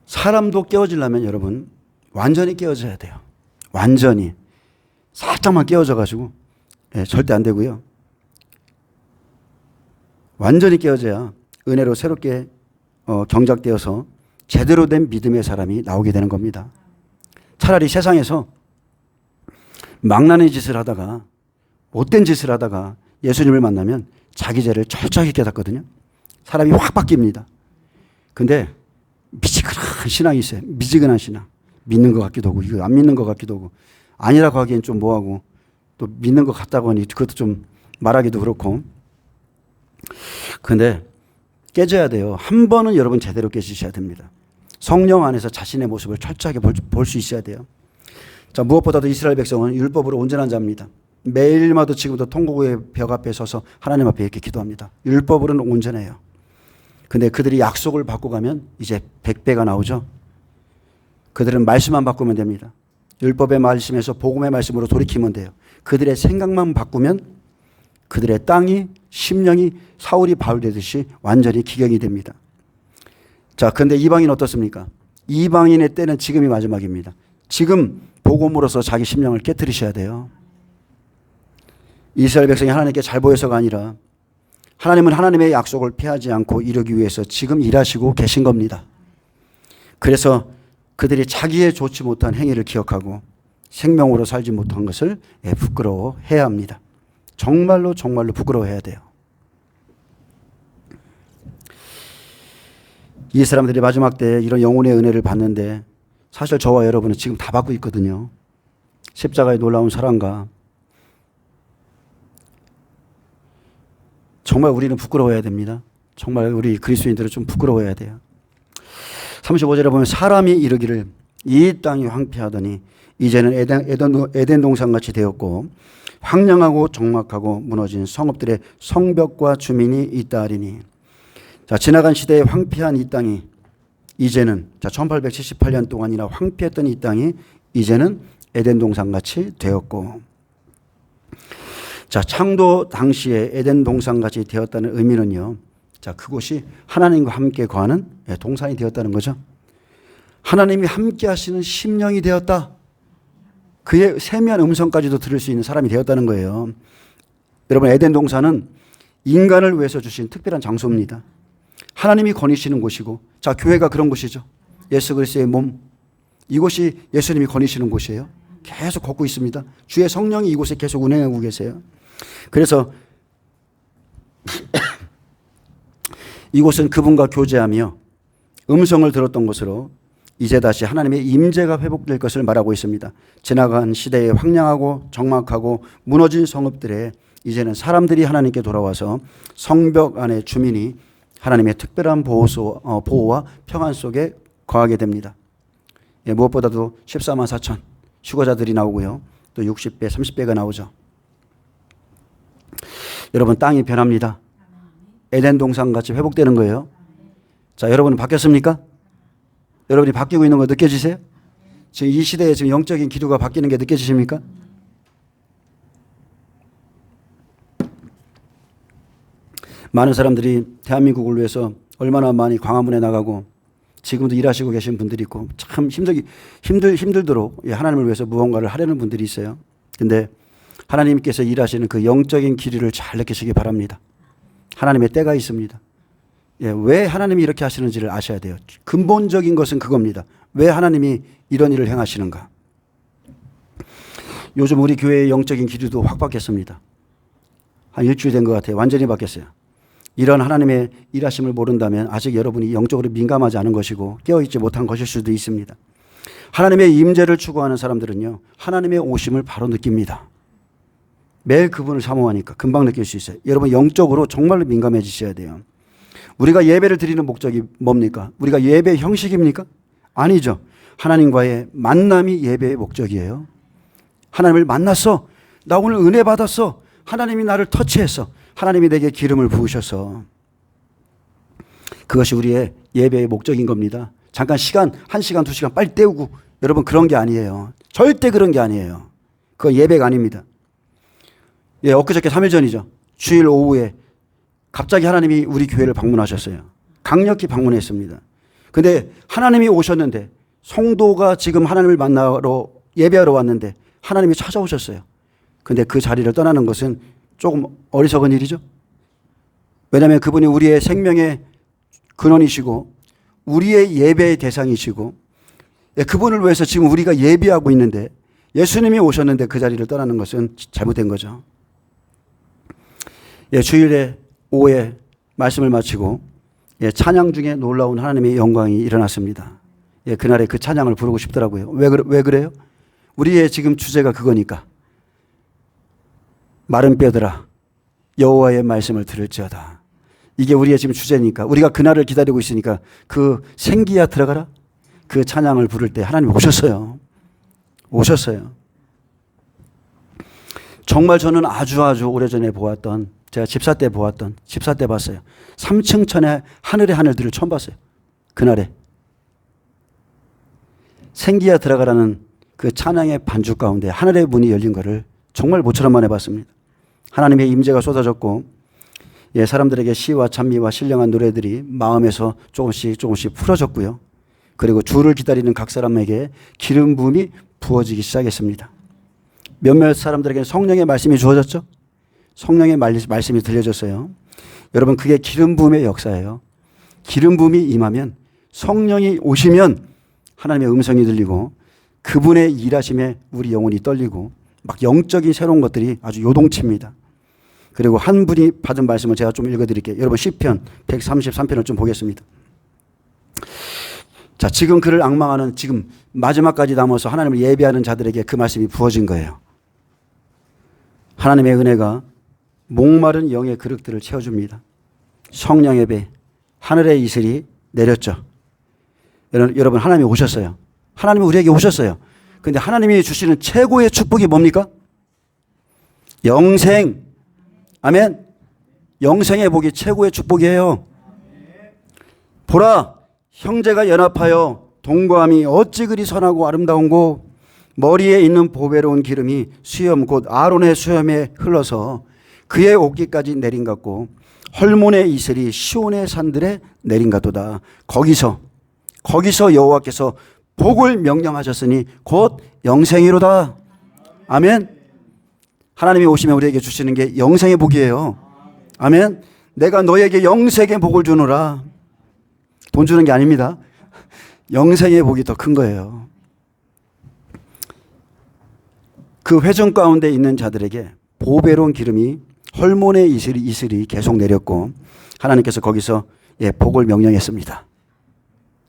사람도 깨어지려면 여러분 완전히 깨어져야 돼요. 완전히. 살짝만 깨어져 가지고 절대 안 되고요. 완전히 깨어져야 은혜로 새롭게 경작되어서 제대로 된 믿음의 사람이 나오게 되는 겁니다. 차라리 세상에서 망나니 짓을 하다가, 못된 짓을 하다가 예수님을 만나면 자기 죄를 철저하게 깨닫거든요. 사람이 확 바뀝니다. 근데 미지근한 신앙이 있어요. 미지근한 신앙. 믿는 것 같기도 하고 이거 안 믿는 것 같기도 하고, 아니라고 하기엔 좀 뭐하고, 또 믿는 것 같다고 하니 그것도 좀 말하기도 그렇고. 근데 깨져야 돼요. 한 번은 여러분 제대로 깨지셔야 됩니다. 성령 안에서 자신의 모습을 철저하게 볼 수 있어야 돼요. 자, 무엇보다도 이스라엘 백성은 율법으로 온전한 자입니다. 매일마다 지금도 통곡의 벽 앞에 서서 하나님 앞에 이렇게 기도합니다. 율법으로는 온전해요. 근데 그들이 약속을 받고 가면 이제 100배가 나오죠. 그들은 말씀만 바꾸면 됩니다. 율법의 말씀에서 복음의 말씀으로 돌이키면 돼요. 그들의 생각만 바꾸면 그들의 땅이, 심령이 사울이 바울 되듯이 완전히 기경이 됩니다. 자, 근데 이방인 어떻습니까? 이방인의 때는 지금이 마지막입니다. 지금 복음으로서 자기 심령을 깨트리셔야 돼요. 이스라엘 백성이 하나님께 잘 보여서가 아니라 하나님은 하나님의 약속을 피하지 않고 이루기 위해서 지금 일하시고 계신 겁니다. 그래서 그들이 좋지 못한 행위를 기억하고 생명으로 살지 못한 것을 부끄러워해야 합니다. 정말로 부끄러워해야 돼요. 이 사람들이 마지막 때 이런 영혼의 은혜를 받는데 사실 저와 여러분은 지금 다 받고 있거든요. 십자가의 놀라운 사랑과, 정말 우리는 부끄러워해야 됩니다. 정말 우리 그리스도인들은 좀 부끄러워해야 돼요. 35절에 보면 사람이 이르기를 이 땅이 황폐하더니 이제는 에덴 동산같이 되었고 황량하고 적막하고 무너진 성읍들의 성벽과 주민이 있다 하리니. 자, 지나간 시대에 황폐한 이 땅이 이제는 1878년 동안이나 황폐했던 이 땅이 이제는 에덴 동산같이 되었고, 자, 창도 당시에 에덴 동산같이 되었다는 의미는요, 자, 그곳이 하나님과 함께 거하는 동산이 되었다는 거죠. 하나님이 함께 하시는 심령이 되었다. 그의 세미한 음성까지도 들을 수 있는 사람이 되었다는 거예요. 여러분, 에덴 동산은 인간을 위해서 주신 특별한 장소입니다. 하나님이 거니시는 곳이고, 자, 교회가 그런 곳이죠. 예수 그리스도의 몸, 이곳이 예수님이 거니시는 곳이에요. 계속 걷고 있습니다. 주의 성령이 이곳에 계속 운행하고 계세요. 그래서 이곳은 그분과 교제하며 음성을 들었던 곳으로 이제 다시 하나님의 임재가 회복될 것을 말하고 있습니다. 지나간 시대에 황량하고 적막하고 무너진 성읍들에 이제는 사람들이 하나님께 돌아와서 성벽 안에 주민이 하나님의 특별한 보호와 평안 속에 거하게 됩니다. 무엇보다도 14만 4천 휴거자들이 나오고요. 또 60배, 30배가 나오죠. 여러분, 땅이 변합니다. 에덴 동산같이 회복되는 거예요. 자, 여러분은 바뀌었습니까? 여러분이 바뀌고 있는 거 느껴지세요? 지금 이 시대에 지금 영적인 기류가 바뀌는 게 느껴지십니까? 많은 사람들이 대한민국을 위해서 얼마나 많이 광화문에 나가고 지금도 일하시고 계신 분들이 있고 참 힘들도록 하나님을 위해서 무언가를 하려는 분들이 있어요. 근데 하나님께서 일하시는 그 영적인 기류를 잘 느끼시기 바랍니다. 하나님의 때가 있습니다. 왜 하나님이 이렇게 하시는지를 아셔야 돼요. 근본적인 것은 그겁니다. 왜 하나님이 이런 일을 행하시는가. 요즘 우리 교회의 영적인 기류도 확 바뀌었습니다. 한 일주일 된 것 같아요. 완전히 바뀌었어요. 이런 하나님의 일하심을 모른다면 아직 여러분이 영적으로 민감하지 않은 것이고 깨어있지 못한 것일 수도 있습니다. 하나님의 임재를 추구하는 사람들은요, 하나님의 오심을 바로 느낍니다. 매일 그분을 사모하니까 금방 느낄 수 있어요. 여러분, 영적으로 정말로 민감해지셔야 돼요. 우리가 예배를 드리는 목적이 뭡니까? 우리가 예배의 형식입니까? 아니죠. 하나님과의 만남이 예배의 목적이에요. 하나님을 만났어. 나 오늘 은혜 받았어. 하나님이 나를 터치했어. 하나님이 내게 기름을 부으셔서. 그것이 우리의 예배의 목적인 겁니다. 잠깐 시간, 1시간, 2시간 빨리 때우고, 여러분, 그런 게 아니에요. 절대 그런 게 아니에요. 그건 예배가 아닙니다. 엊그저께 3일 전이죠. 주일 오후에 갑자기 하나님이 우리 교회를 방문하셨어요. 강력히 방문했습니다. 근데 하나님이 오셨는데 성도가 지금 하나님을 만나러 예배하러 왔는데 하나님이 찾아오셨어요. 근데 그 자리를 떠나는 것은 조금 어리석은 일이죠. 왜냐하면 그분이 우리의 생명의 근원이시고 우리의 예배의 대상이시고 그분을 위해서 지금 우리가 예배하고 있는데 예수님이 오셨는데 그 자리를 떠나는 것은 잘못된 거죠. 주일에 오후에 말씀을 마치고 찬양 중에 놀라운 하나님의 영광이 일어났습니다. 그날에 그 찬양을 부르고 싶더라고요. 왜 그래요? 우리의 지금 주제가 그거니까. 마른 뼈들아 여호와의 말씀을 들을지어다. 이게 우리의 지금 주제니까 우리가 그날을 기다리고 있으니까 그 생기야 들어가라. 그 찬양을 부를 때 하나님이 오셨어요. 오셨어요. 정말 저는 아주 오래전에 보았던 제가 집사 때 봤어요. 3층 천에 하늘의 하늘들을 처음 봤어요. 그날에 생기야 들어가라는 그 찬양의 반주 가운데 하늘의 문이 열린 것을 정말 모처럼 만해 봤습니다. 하나님의 임재가 쏟아졌고 사람들에게 시와 찬미와 신령한 노래들이 마음에서 조금씩 풀어졌고요. 그리고 주를 기다리는 각 사람에게 기름 부음이 부어지기 시작했습니다. 몇몇 사람들에게는 성령의 말씀이 주어졌죠. 성령의 말씀이 들려졌어요. 여러분 그게 기름 부음의 역사예요. 기름 부음이 임하면 성령이 오시면 하나님의 음성이 들리고 그분의 일하심에 우리 영혼이 떨리고 막 영적인 새로운 것들이 아주 요동칩니다. 그리고 한 분이 받은 말씀을 제가 좀 읽어드릴게요. 여러분 시편 133편을 좀 보겠습니다. 자, 지금 그를 앙망하는 지금 마지막까지 남아서 하나님을 예배하는 자들에게 그 말씀이 부어진 거예요. 하나님의 은혜가 목마른 영의 그릇들을 채워줍니다. 성령의 배, 하늘의 이슬이 내렸죠. 여러분 하나님이 오셨어요. 하나님이 우리에게 오셨어요. 그런데 하나님이 주시는 최고의 축복이 뭡니까? 영생. 아멘. 영생의 복이 최고의 축복이에요. 보라, 형제가 연합하여 동거함이 어찌 그리 선하고 아름다운고 머리에 있는 보배로운 기름이 수염 곧 아론의 수염에 흘러서 그의 옷깃까지 내린 같고 헐몬의 이슬이 시온의 산들에 내린 같도다. 거기서 여호와께서 복을 명령하셨으니 곧 영생이로다. 아멘. 하나님이 오시면 우리에게 주시는 게 영생의 복이에요. 아멘. 내가 너에게 영생의 복을 주노라. 돈 주는 게 아닙니다. 영생의 복이 더 큰 거예요. 그 회중 가운데 있는 자들에게 보배로운 기름이 헐몬의 이슬이 계속 내렸고 하나님께서 거기서 복을 명령했습니다.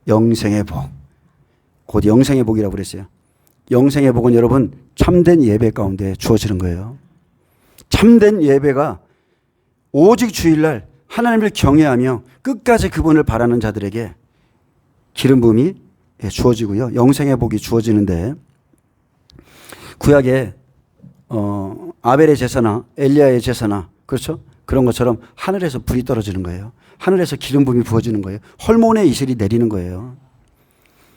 영생의 복. 곧 영생의 복이라고 그랬어요. 영생의 복은 여러분 참된 예배 가운데 주어지는 거예요. 참된 예배가 오직 주일날 하나님을 경외하며 끝까지 그분을 바라는 자들에게 기름 부음이 주어지고요. 영생의 복이 주어지는데 구약에 아벨의 제사나 엘리야의 제사나 그렇죠? 그런 것처럼 하늘에서 불이 떨어지는 거예요. 하늘에서 기름 부음이 부어지는 거예요. 헐몬의 이슬이 내리는 거예요.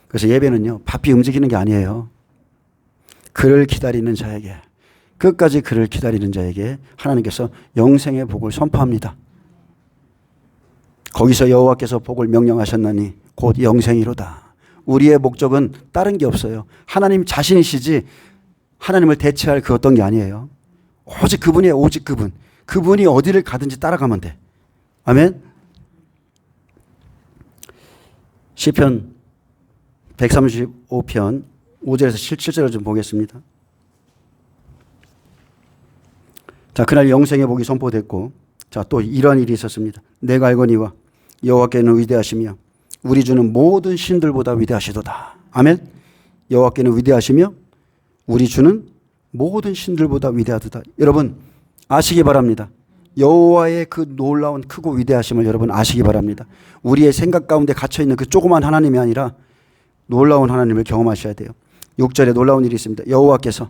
그래서 예배는요. 바삐 움직이는 게 아니에요. 그를 기다리는 자에게 끝까지 그를 기다리는 자에게 하나님께서 영생의 복을 선포합니다. 거기서 여호와께서 복을 명령하셨나니 곧 영생이로다. 우리의 목적은 다른 게 없어요. 하나님 자신이시지 하나님을 대체할 그 어떤 게 아니에요. 오직 그분이에요. 오직 그분. 그분이 어디를 가든지 따라가면 돼. 아멘. 시편 135편 5절에서 7절을 좀 보겠습니다. 자, 그날 영생의 복이 선포됐고, 자, 또 이러한 일이 있었습니다. 내가 알거니와 여호와께는 위대하시며 우리 주는 모든 신들보다 위대하시도다. 아멘. 여호와께는 위대하시며 우리 주는 모든 신들보다 위대하도다. 여러분 아시기 바랍니다. 여호와의 그 놀라운 크고 위대하심을 여러분 아시기 바랍니다. 우리의 생각 가운데 갇혀있는 그 조그만 하나님이 아니라 놀라운 하나님을 경험하셔야 돼요. 6절에 놀라운 일이 있습니다. 여호와께서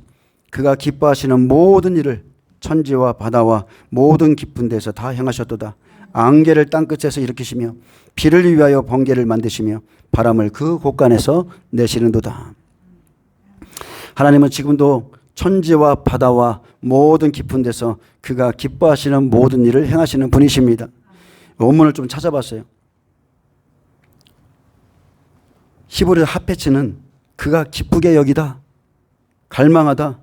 그가 기뻐하시는 모든 일을 천지와 바다와 모든 깊은 데서 다 행하셨도다. 안개를 땅끝에서 일으키시며 비를 위하여 번개를 만드시며 바람을 그 곳간에서 내시는도다. 하나님은 지금도 천지와 바다와 모든 깊은 데서 그가 기뻐하시는 모든 일을 행하시는 분이십니다. 원문을 좀 찾아봤어요. 히브리 핫패치는 그가 기쁘게 여기다, 갈망하다,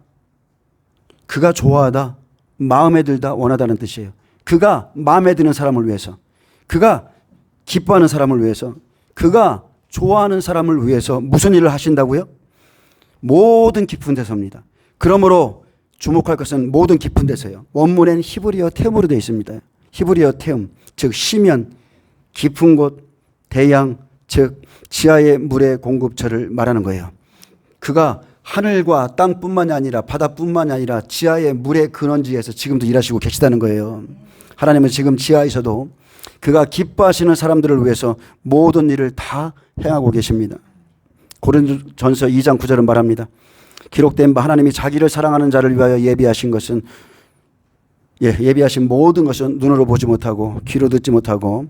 그가 좋아하다, 마음에 들다, 원하다는 뜻이에요. 그가 마음에 드는 사람을 위해서, 그가 기뻐하는 사람을 위해서, 그가 좋아하는 사람을 위해서 무슨 일을 하신다고요? 모든 깊은 데서입니다. 그러므로 주목할 것은 모든 깊은 데서요. 원문엔 히브리어 테음으로 되어 있습니다. 히브리어 테음, 즉 시면, 깊은 곳, 대양, 즉 지하의 물의 공급처를 말하는 거예요. 그가 하늘과 땅뿐만이 아니라 바다뿐만이 아니라 지하의 물의 근원지에서 지금도 일하시고 계시다는 거예요. 하나님은 지금 지하에서도 그가 기뻐하시는 사람들을 위해서 모든 일을 다 행하고 계십니다. 고린도전서 2장 9절은 말합니다. 기록된 바 하나님이 자기를 사랑하는 자를 위하여 예비하신 것은 예비하신 모든 것은 눈으로 보지 못하고 귀로 듣지 못하고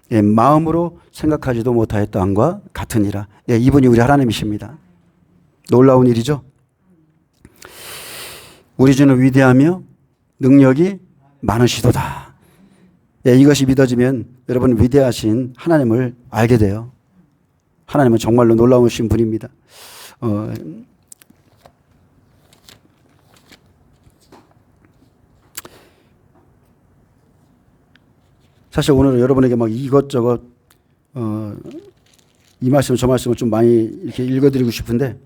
마음으로 생각하지도 못하였다 함과 같으니라. 이분이 우리 하나님이십니다. 놀라운 일이죠. 우리 주는 위대하며 능력이 많으시도다. 이것이 믿어지면 여러분 위대하신 하나님을 알게 돼요. 하나님은 정말로 놀라우신 분입니다. 사실 오늘은 여러분에게 막 이것저것 이 말씀 저 말씀을 좀 많이 이렇게 읽어드리고 싶은데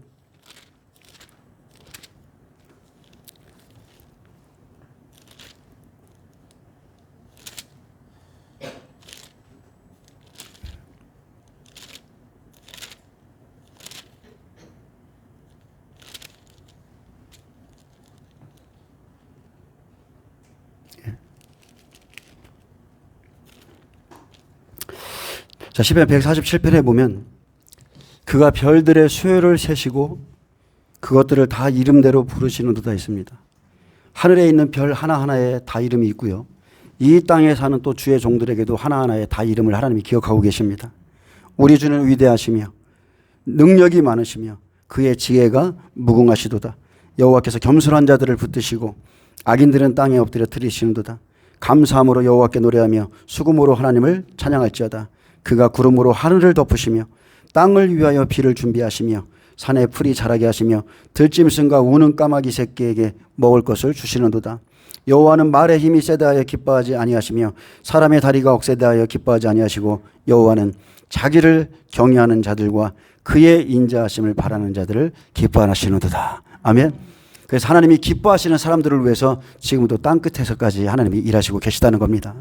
자, 시편 147편에 보면 그가 별들의 수요를 세시고 그것들을 다 이름대로 부르시는 듯 있습니다. 하늘에 있는 별 하나하나에 다 이름이 있고요. 이 땅에 사는 또 주의 종들에게도 하나하나에 다 이름을 하나님이 기억하고 계십니다. 우리 주는 위대하시며 능력이 많으시며 그의 지혜가 무궁하시도다. 여호와께서 겸손한 자들을 붙드시고 악인들은 땅에 엎드려 들이시는도다. 감사함으로 여호와께 노래하며 수금으로 하나님을 찬양할지어다. 그가 구름으로 하늘을 덮으시며 땅을 위하여 비를 준비하시며 산에 풀이 자라게 하시며 들짐승과 우는 까마귀 새끼에게 먹을 것을 주시는도다. 여호와는 말의 힘이 세다하여 기뻐하지 아니하시며 사람의 다리가 억세다하여 기뻐하지 아니하시고 여호와는 자기를 경외하는 자들과 그의 인자하심을 바라는 자들을 기뻐하시는도다. 아멘. 그래서 하나님이 기뻐하시는 사람들을 위해서 지금도 땅끝에서까지 하나님이 일하시고 계시다는 겁니다.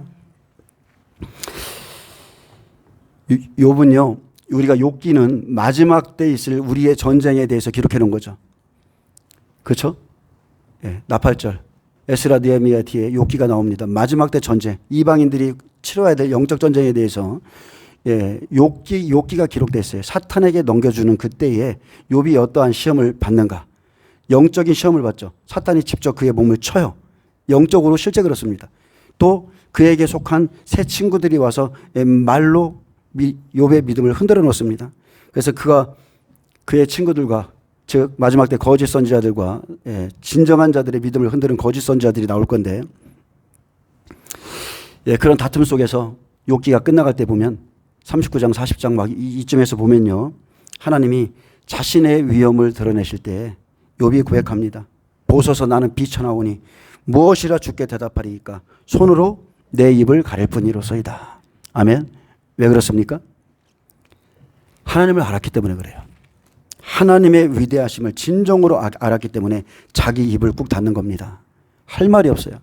욥은요, 우리가 욥기는 마지막 때 있을 우리의 전쟁에 대해서 기록해 놓은 거죠. 그렇죠? 나팔절, 에스라 느헤미야 뒤에 욥기가 나옵니다. 마지막 때 전쟁, 이방인들이 치러야 될 영적 전쟁에 대해서 욥기가 기록됐어요. 사탄에게 넘겨주는 그때에 욥이 어떠한 시험을 받는가? 영적인 시험을 받죠. 사탄이 직접 그의 몸을 쳐요. 영적으로 실제 그렇습니다. 또 그에게 속한 새 친구들이 와서 말로 욥의 믿음을 흔들어 놓습니다. 그래서 그가 그의 친구들과 즉 마지막 때 거짓 선지자들과 진정한 자들의 믿음을 흔드는 거짓 선지자들이 나올 건데 그런 다툼 속에서 욥기가 끝나갈 때 보면 39장 40장 막 이쯤에서 보면요. 하나님이 자신의 위엄을 드러내실 때 욥이 고백합니다. 보소서 나는 비천하오니 무엇이라 주께 대답하리이까 손으로 내 입을 가릴 뿐이로소이다. 아멘. 왜 그렇습니까? 하나님을 알았기 때문에 그래요. 하나님의 위대하심을 진정으로 알았기 때문에 자기 입을 꾹 닫는 겁니다. 할 말이 없어요.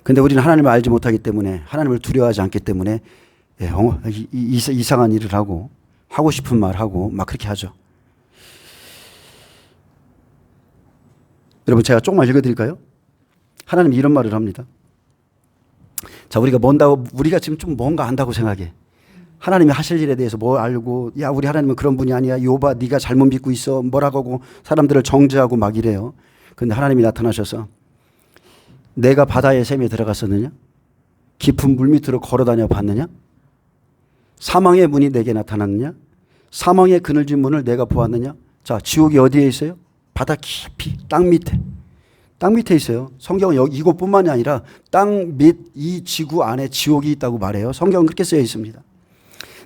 근데 우리는 하나님을 알지 못하기 때문에 하나님을 두려워하지 않기 때문에 이상한 일을 하고 싶은 말 하고 막 그렇게 하죠. 여러분 제가 조금만 읽어드릴까요? 하나님이 이런 말을 합니다. 자, 우리가 지금 좀 뭔가 안다고 생각해. 하나님이 하실 일에 대해서 뭐 알고, 야, 우리 하나님은 그런 분이 아니야. 욥아, 네가 잘못 믿고 있어. 뭐라고 하고 사람들을 정죄하고 막 이래요. 근데 하나님이 나타나셔서 내가 바다의 샘에 들어갔었느냐? 깊은 물 밑으로 걸어다녀 봤느냐? 사망의 문이 내게 나타났느냐? 사망의 그늘진 문을 내가 보았느냐? 자, 지옥이 어디에 있어요? 바다 깊이 땅 밑에 있어요. 성경은 이곳뿐만이 아니라 땅 밑 이 지구 안에 지옥이 있다고 말해요. 성경은 그렇게 쓰여 있습니다.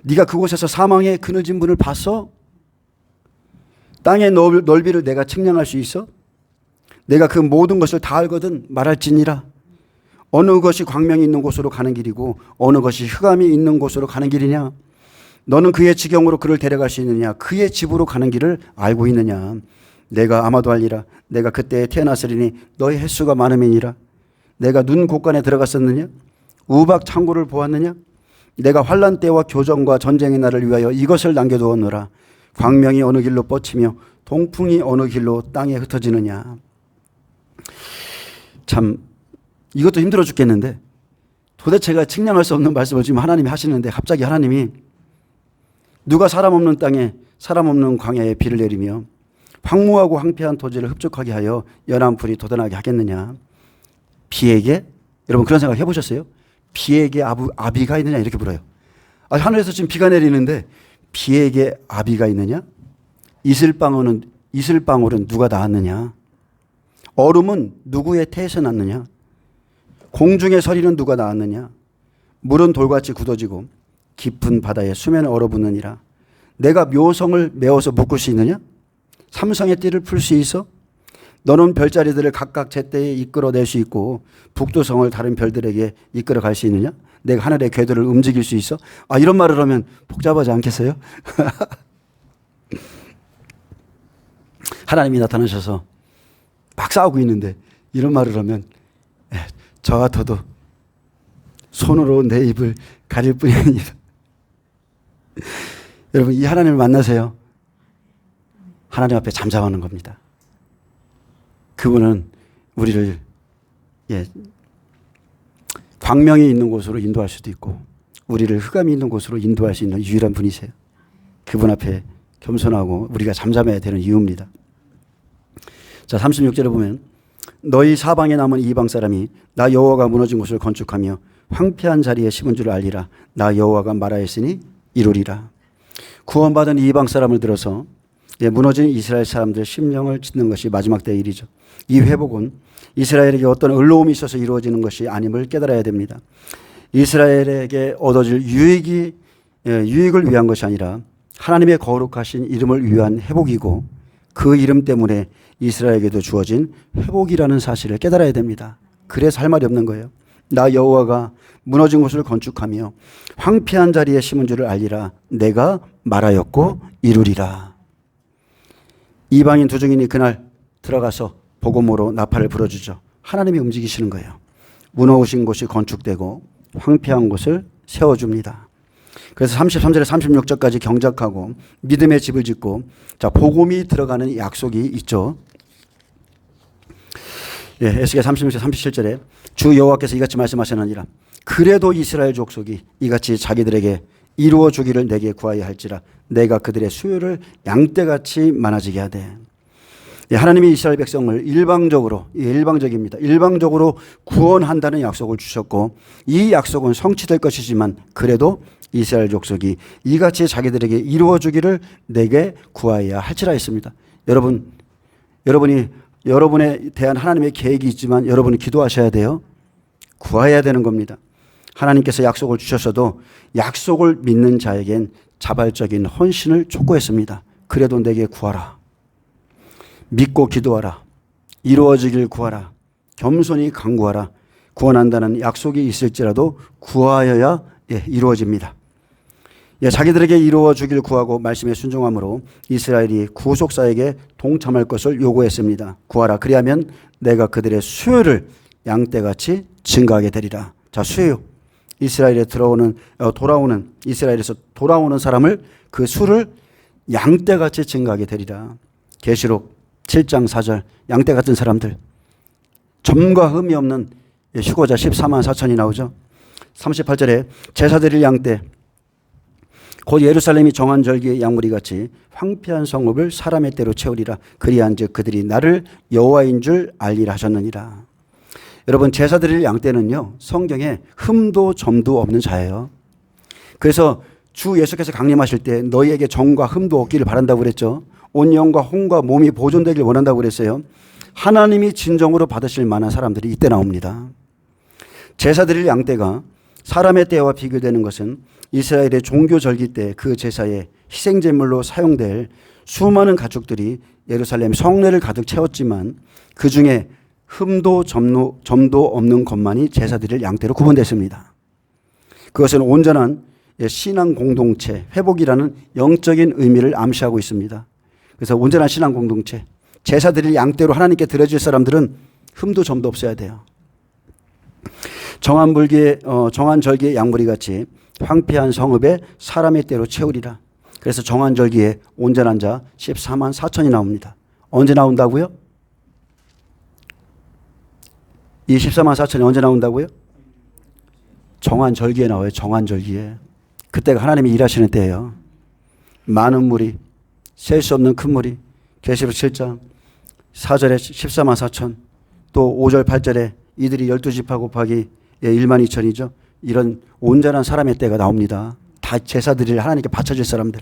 네가 그곳에서 사망의 그늘진 분을 봤어? 땅의 넓이를 내가 측량할 수 있어? 내가 그 모든 것을 다 알거든 말할지니라. 어느 것이 광명이 있는 곳으로 가는 길이고 어느 것이 흑암이 있는 곳으로 가는 길이냐? 너는 그의 지경으로 그를 데려갈 수 있느냐? 그의 집으로 가는 길을 알고 있느냐? 내가 아마도 알리라. 내가 그때에 태어났으리니 너의 횟수가 많음이니라. 내가 눈 곳간에 들어갔었느냐? 우박 창고를 보았느냐? 내가 환난 때와 교정과 전쟁의 날을 위하여 이것을 남겨두었노라. 광명이 어느 길로 뻗치며 동풍이 어느 길로 땅에 흩어지느냐. 참 이것도 힘들어 죽겠는데 도대체가 측량할 수 없는 말씀을 지금 하나님이 하시는데 갑자기 하나님이 누가 사람 없는 땅에 사람 없는 광야에 비를 내리며 황무하고 황폐한 토지를 흡족하게 하여 연한 풀이 돋아나게 하겠느냐. 비에게 여러분 그런 생각 해보셨어요? 비에게 아비가 있느냐 이렇게 물어요. 하늘에서 지금 비가 내리는데 비에게 아비가 있느냐? 이슬방울은 누가 낳았느냐? 얼음은 누구의 태에서 났느냐? 공중의 서리는 누가 낳았느냐? 물은 돌같이 굳어지고 깊은 바다에 수면에 얼어붙느니라. 내가 묘성을 메워서 묶을 수 있느냐? 삼성의 띠를 풀 수 있어? 너는 별자리들을 각각 제때에 이끌어낼 수 있고 북두성을 다른 별들에게 이끌어갈 수 있느냐? 내가 하늘의 궤도를 움직일 수 있어? 이런 말을 하면 복잡하지 않겠어요? 하나님이 나타나셔서 막 싸우고 있는데 이런 말을 하면 저 같아도 손으로 내 입을 가릴 뿐입니다. 여러분 이 하나님을 만나세요. 하나님 앞에 잠잠하는 겁니다. 그분은 우리를 광명이 있는 곳으로 인도할 수도 있고 우리를 흑암이 있는 곳으로 인도할 수 있는 유일한 분이세요. 그분 앞에 겸손하고 우리가 잠잠해야 되는 이유입니다. 자 36절에 보면 너희 사방에 남은 이방 사람이 나 여호와가 무너진 곳을 건축하며 황폐한 자리에 심은 줄 알리라. 나 여호와가 말하였으니 이루리라. 구원받은 이방 사람을 들어서 무너진 이스라엘 사람들 심령을 짓는 것이 마지막 때의 일이죠. 이 회복은 이스라엘에게 어떤 의로움이 있어서 이루어지는 것이 아님을 깨달아야 됩니다. 이스라엘에게 얻어질 유익을 위한 것이 아니라 하나님의 거룩하신 이름을 위한 회복이고 그 이름 때문에 이스라엘에게도 주어진 회복이라는 사실을 깨달아야 됩니다. 그래서 할 말이 없는 거예요. 나 여호와가 무너진 곳을 건축하며 황폐한 자리에 심은 줄을 알리라. 내가 말하였고 이루리라. 이방인 두 증인이 그날 들어가서 복음으로 나팔을 불어주죠. 하나님이 움직이시는 거예요. 무너진 곳이 건축되고 황폐한 곳을 세워줍니다. 그래서 33절에 36절까지 경작하고 믿음의 집을 짓고 복음이 들어가는 약속이 있죠. 에스겔 36절 37절에 주 여호와께서 이같이 말씀하셨느니라. 그래도 이스라엘 족속이 이같이 자기들에게 이루어 주기를 내게 구하여 할지라. 내가 그들의 수요를 양떼같이 많아지게 하되. 하나님이 이스라엘 백성을 일방적입니다. 일방적으로 구원한다는 약속을 주셨고 이 약속은 성취될 것이지만 그래도 이스라엘 족속이 이같이 자기들에게 이루어 주기를 내게 구하여야 할지라 했습니다. 여러분에 대한 하나님의 계획이 있지만 여러분이 기도하셔야 돼요. 구해야 되는 겁니다. 하나님께서 약속을 주셨어도 약속을 믿는 자에겐 자발적인 헌신을 촉구했습니다. 그래도 내게 구하라. 믿고 기도하라. 이루어지길 구하라. 겸손히 간구하라. 구원한다는 약속이 있을지라도 구하여야 이루어집니다. 자기들에게 이루어 주길 구하고 말씀에 순종함으로 이스라엘이 구속사에게 동참할 것을 요구했습니다. 구하라. 그리하면 내가 그들의 수요를 양떼같이 증가하게 되리라. 자, 수요. 이스라엘에서 돌아오는 사람을 그 수를 양떼같이 증가하게 되리라. 계시록 7장 4절 양떼 같은 사람들 점과 흠이 없는 휴거자 14만 4천이 나오죠. 38절에 제사 드릴 양떼 곧 예루살렘이 정한 절기의 양무리같이 황폐한 성읍을 사람의 때로 채우리라. 그리한즉 그들이 나를 여호와인 줄 알리라 하셨느니라. 여러분 제사 드릴 양떼는요 성경에 흠도 점도 없는 자예요. 그래서 주 예수께서 강림하실 때 너희에게 점과 흠도 없기를 바란다고 그랬죠. 온 영과 혼과 몸이 보존되길 원한다고 그랬어요. 하나님이 진정으로 받으실 만한 사람들이 이때 나옵니다. 제사 드릴 양떼가 사람의 떼와 비교되는 것은 이스라엘의 종교절기 때 그 제사에 희생제물로 사용될 수많은 가축들이 예루살렘 성내를 가득 채웠지만 그 중에 흠도 점도 없는 것만이 제사 드릴 양떼로 구분됐습니다. 그것은 온전한 신앙 공동체, 회복이라는 영적인 의미를 암시하고 있습니다. 그래서 온전한 신앙 공동체, 제사 드릴 양떼로 하나님께 드려질 사람들은 흠도 점도 없어야 돼요. 정한절기의 양무리 같이 황폐한 성읍에 사람의 떼로 채우리라. 그래서 정한절기에 온전한 자 14만 4천이 나옵니다. 언제 나온다고요? 이 14만 4천이 언제 나온다고요? 정한절기에 나와요. 정한절기에. 그때가 하나님이 일하시는 때예요. 많은 물이, 셀 수 없는 큰 물이, 계시록 7장 4절에 14만 4천, 또 5절 8절에 이들이 12지파 곱하기 1만 2천이죠. 이런 온전한 사람의 때가 나옵니다. 다 제사드릴 하나님께 바쳐질 사람들.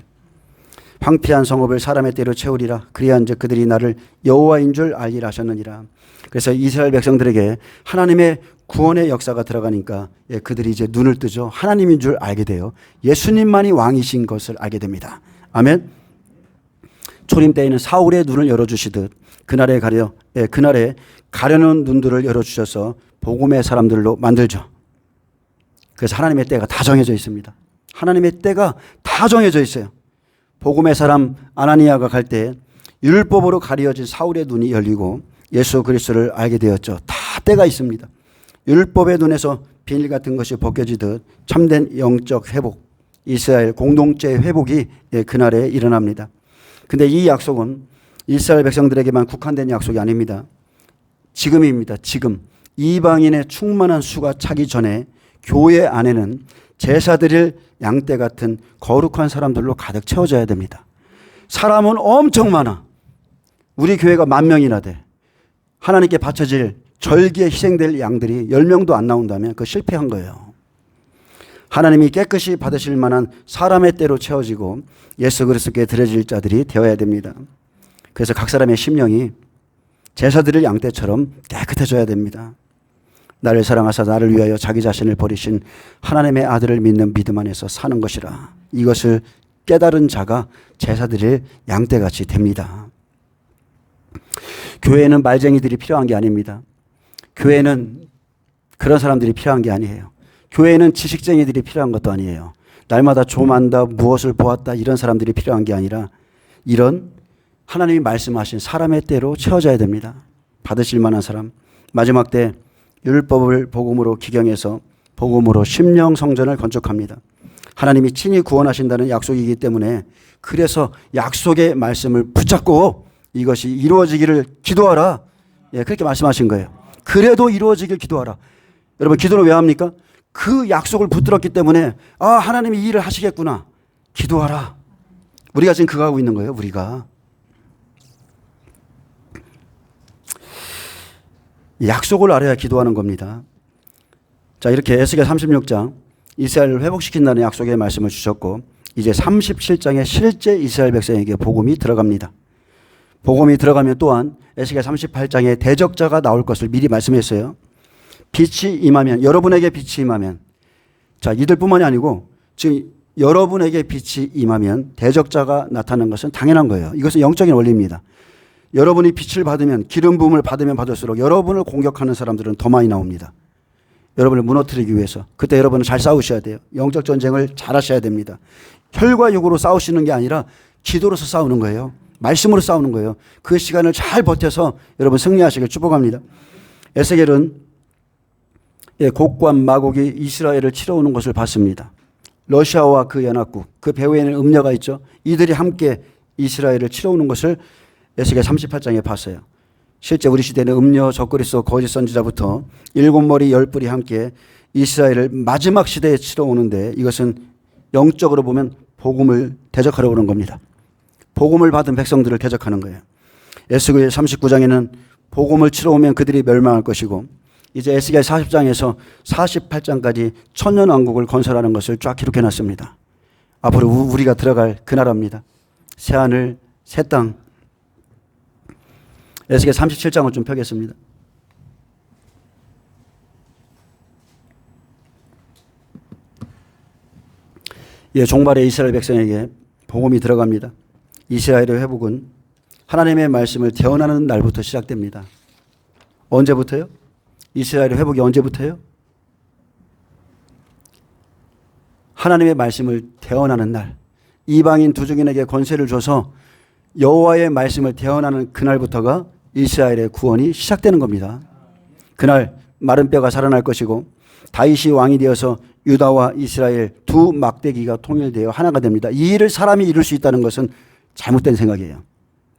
황폐한 성읍을 사람의 때로 채우리라. 그리한즉 그들이 나를 여호와인 줄 알리라 하셨느니라. 그래서 이스라엘 백성들에게 하나님의 구원의 역사가 들어가니까 그들이 이제 눈을 뜨죠. 하나님인 줄 알게 돼요. 예수님만이 왕이신 것을 알게 됩니다. 아멘. 초림 때에는 사울의 눈을 열어주시듯 그날에 가려는 눈들을 열어주셔서 복음의 사람들로 만들죠. 그래서 하나님의 때가 다 정해져 있습니다. 하나님의 때가 다 정해져 있어요. 복음의 사람 아나니아가 갈 때 율법으로 가려진 사울의 눈이 열리고 예수 그리스도를 알게 되었죠. 다 때가 있습니다. 율법의 눈에서 비닐 같은 것이 벗겨지듯 참된 영적 회복, 이스라엘 공동체의 회복이 그날에 일어납니다. 근데 이 약속은 이스라엘 백성들에게만 국한된 약속이 아닙니다. 지금입니다. 지금 이방인의 충만한 수가 차기 전에 교회 안에는 제사드릴 양떼 같은 거룩한 사람들로 가득 채워져야 됩니다. 사람은 엄청 많아. 우리 교회가 10,000명이나 돼. 하나님께 바쳐질 절기에 희생될 양들이 10명도 안 나온다면 그거 실패한 거예요. 하나님이 깨끗이 받으실 만한 사람의 때로 채워지고 예수 그리스도께 드려질 자들이 되어야 됩니다. 그래서 각 사람의 심령이 제사드릴 양떼처럼 깨끗해져야 됩니다. 나를 사랑하사 나를 위하여 자기 자신을 버리신 하나님의 아들을 믿는 믿음 안에서 사는 것이라. 이것을 깨달은 자가 제사드릴 양떼같이 됩니다. 교회에는 말쟁이들이 필요한 게 아닙니다. 교회는 그런 사람들이 필요한 게 아니에요. 교회에는 지식쟁이들이 필요한 것도 아니에요. 날마다 조만다 무엇을 보았다 이런 사람들이 필요한 게 아니라 이런 하나님이 말씀하신 사람의 때로 채워져야 됩니다. 받으실 만한 사람. 마지막 때 율법을 복음으로 기경해서 복음으로 심령 성전을 건축합니다. 하나님이 친히 구원하신다는 약속이기 때문에 그래서 약속의 말씀을 붙잡고 이것이 이루어지기를 기도하라. 그렇게 말씀하신 거예요. 그래도 이루어지길 기도하라. 여러분 기도를 왜 합니까? 그 약속을 붙들었기 때문에 하나님이 이 일을 하시겠구나. 기도하라. 우리가 지금 그거 하고 있는 거예요. 우리가. 약속을 알아야 기도하는 겁니다. 자, 이렇게 에스겔 36장 이스라엘을 회복시킨다는 약속의 말씀을 주셨고 이제 37장에 실제 이스라엘 백성에게 복음이 들어갑니다. 복음이 들어가면 또한 에스겔 38장에 대적자가 나올 것을 미리 말씀했어요. 빛이 임하면, 여러분에게 빛이 임하면, 자, 이들뿐만이 아니고 지금 여러분에게 빛이 임하면 대적자가 나타나는 것은 당연한 거예요. 이것은 영적인 원리입니다. 여러분이 빛을 받으면, 기름 부음을 받으면 받을수록 여러분을 공격하는 사람들은 더 많이 나옵니다. 여러분을 무너뜨리기 위해서. 그때 여러분은 잘 싸우셔야 돼요. 영적 전쟁을 잘 하셔야 됩니다. 혈과 육으로 싸우시는 게 아니라 기도로서 싸우는 거예요. 말씀으로 싸우는 거예요. 그 시간을 잘 버텨서 여러분 승리하시길 축복합니다. 에스겔은 곡관 마곡이 이스라엘을 치러오는 것을 봤습니다. 러시아와 그 연합국, 그 배후에는 음녀가 있죠. 이들이 함께 이스라엘을 치러오는 것을 에스겔 38장에 봤어요. 실제 우리 시대는 음녀, 적그리스도, 거짓 선지자부터 7머리 10뿔이 함께 이스라엘을 마지막 시대에 치러오는데 이것은 영적으로 보면 복음을 대적하러 오는 겁니다. 복음을 받은 백성들을 대적하는 거예요. 에스겔 39장에는 복음을 치러오면 그들이 멸망할 것이고 이제 에스겔 40장에서 48장까지 천년왕국을 건설하는 것을 쫙 기록해 놨습니다. 앞으로 우리가 들어갈 그 나라입니다. 새하늘 새 땅. 에스겔 37장을 좀 펴겠습니다. 예, 종말에 이스라엘 백성에게 복음이 들어갑니다. 이스라엘의 회복은 하나님의 말씀을 대언하는 날부터 시작됩니다. 언제부터요? 이스라엘의 회복이 언제부터요? 하나님의 말씀을 대언하는 날. 이방인 두중인에게 권세를 줘서 여호와의 말씀을 대언하는 그날부터가 이스라엘의 구원이 시작되는 겁니다. 그날 마른 뼈가 살아날 것이고 다윗이 왕이 되어서 유다와 이스라엘 두 막대기가 통일되어 하나가 됩니다. 이 일을 사람이 이룰 수 있다는 것은 잘못된 생각이에요.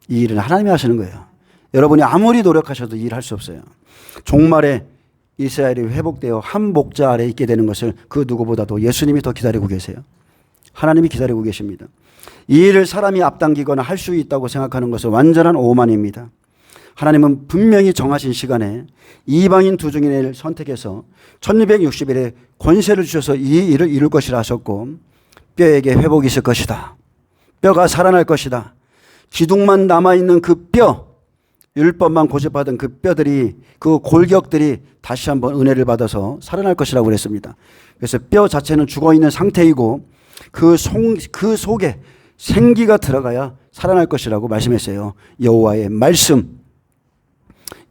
이 일은 하나님이 하시는 거예요. 여러분이 아무리 노력하셔도 이 일을 할 수 없어요. 종말에 이스라엘이 회복되어 한 목자 아래 있게 되는 것을 그 누구보다도 예수님이 더 기다리고 계세요. 하나님이 기다리고 계십니다. 이 일을 사람이 앞당기거나 할 수 있다고 생각하는 것은 완전한 오만입니다. 하나님은 분명히 정하신 시간에 이방인 두중인을 선택해서 1260일에 권세를 주셔서 이 일을 이룰 것이라 하셨고 뼈에게 회복이 있을 것이다. 뼈가 살아날 것이다. 기둥만 남아있는 그 뼈, 율법만 고집하던 그 뼈들이, 그 골격들이 다시 한번 은혜를 받아서 살아날 것이라고 그랬습니다. 그래서 뼈 자체는 죽어있는 상태이고 그 속에 생기가 들어가야 살아날 것이라고 말씀했어요. 여호와의 말씀.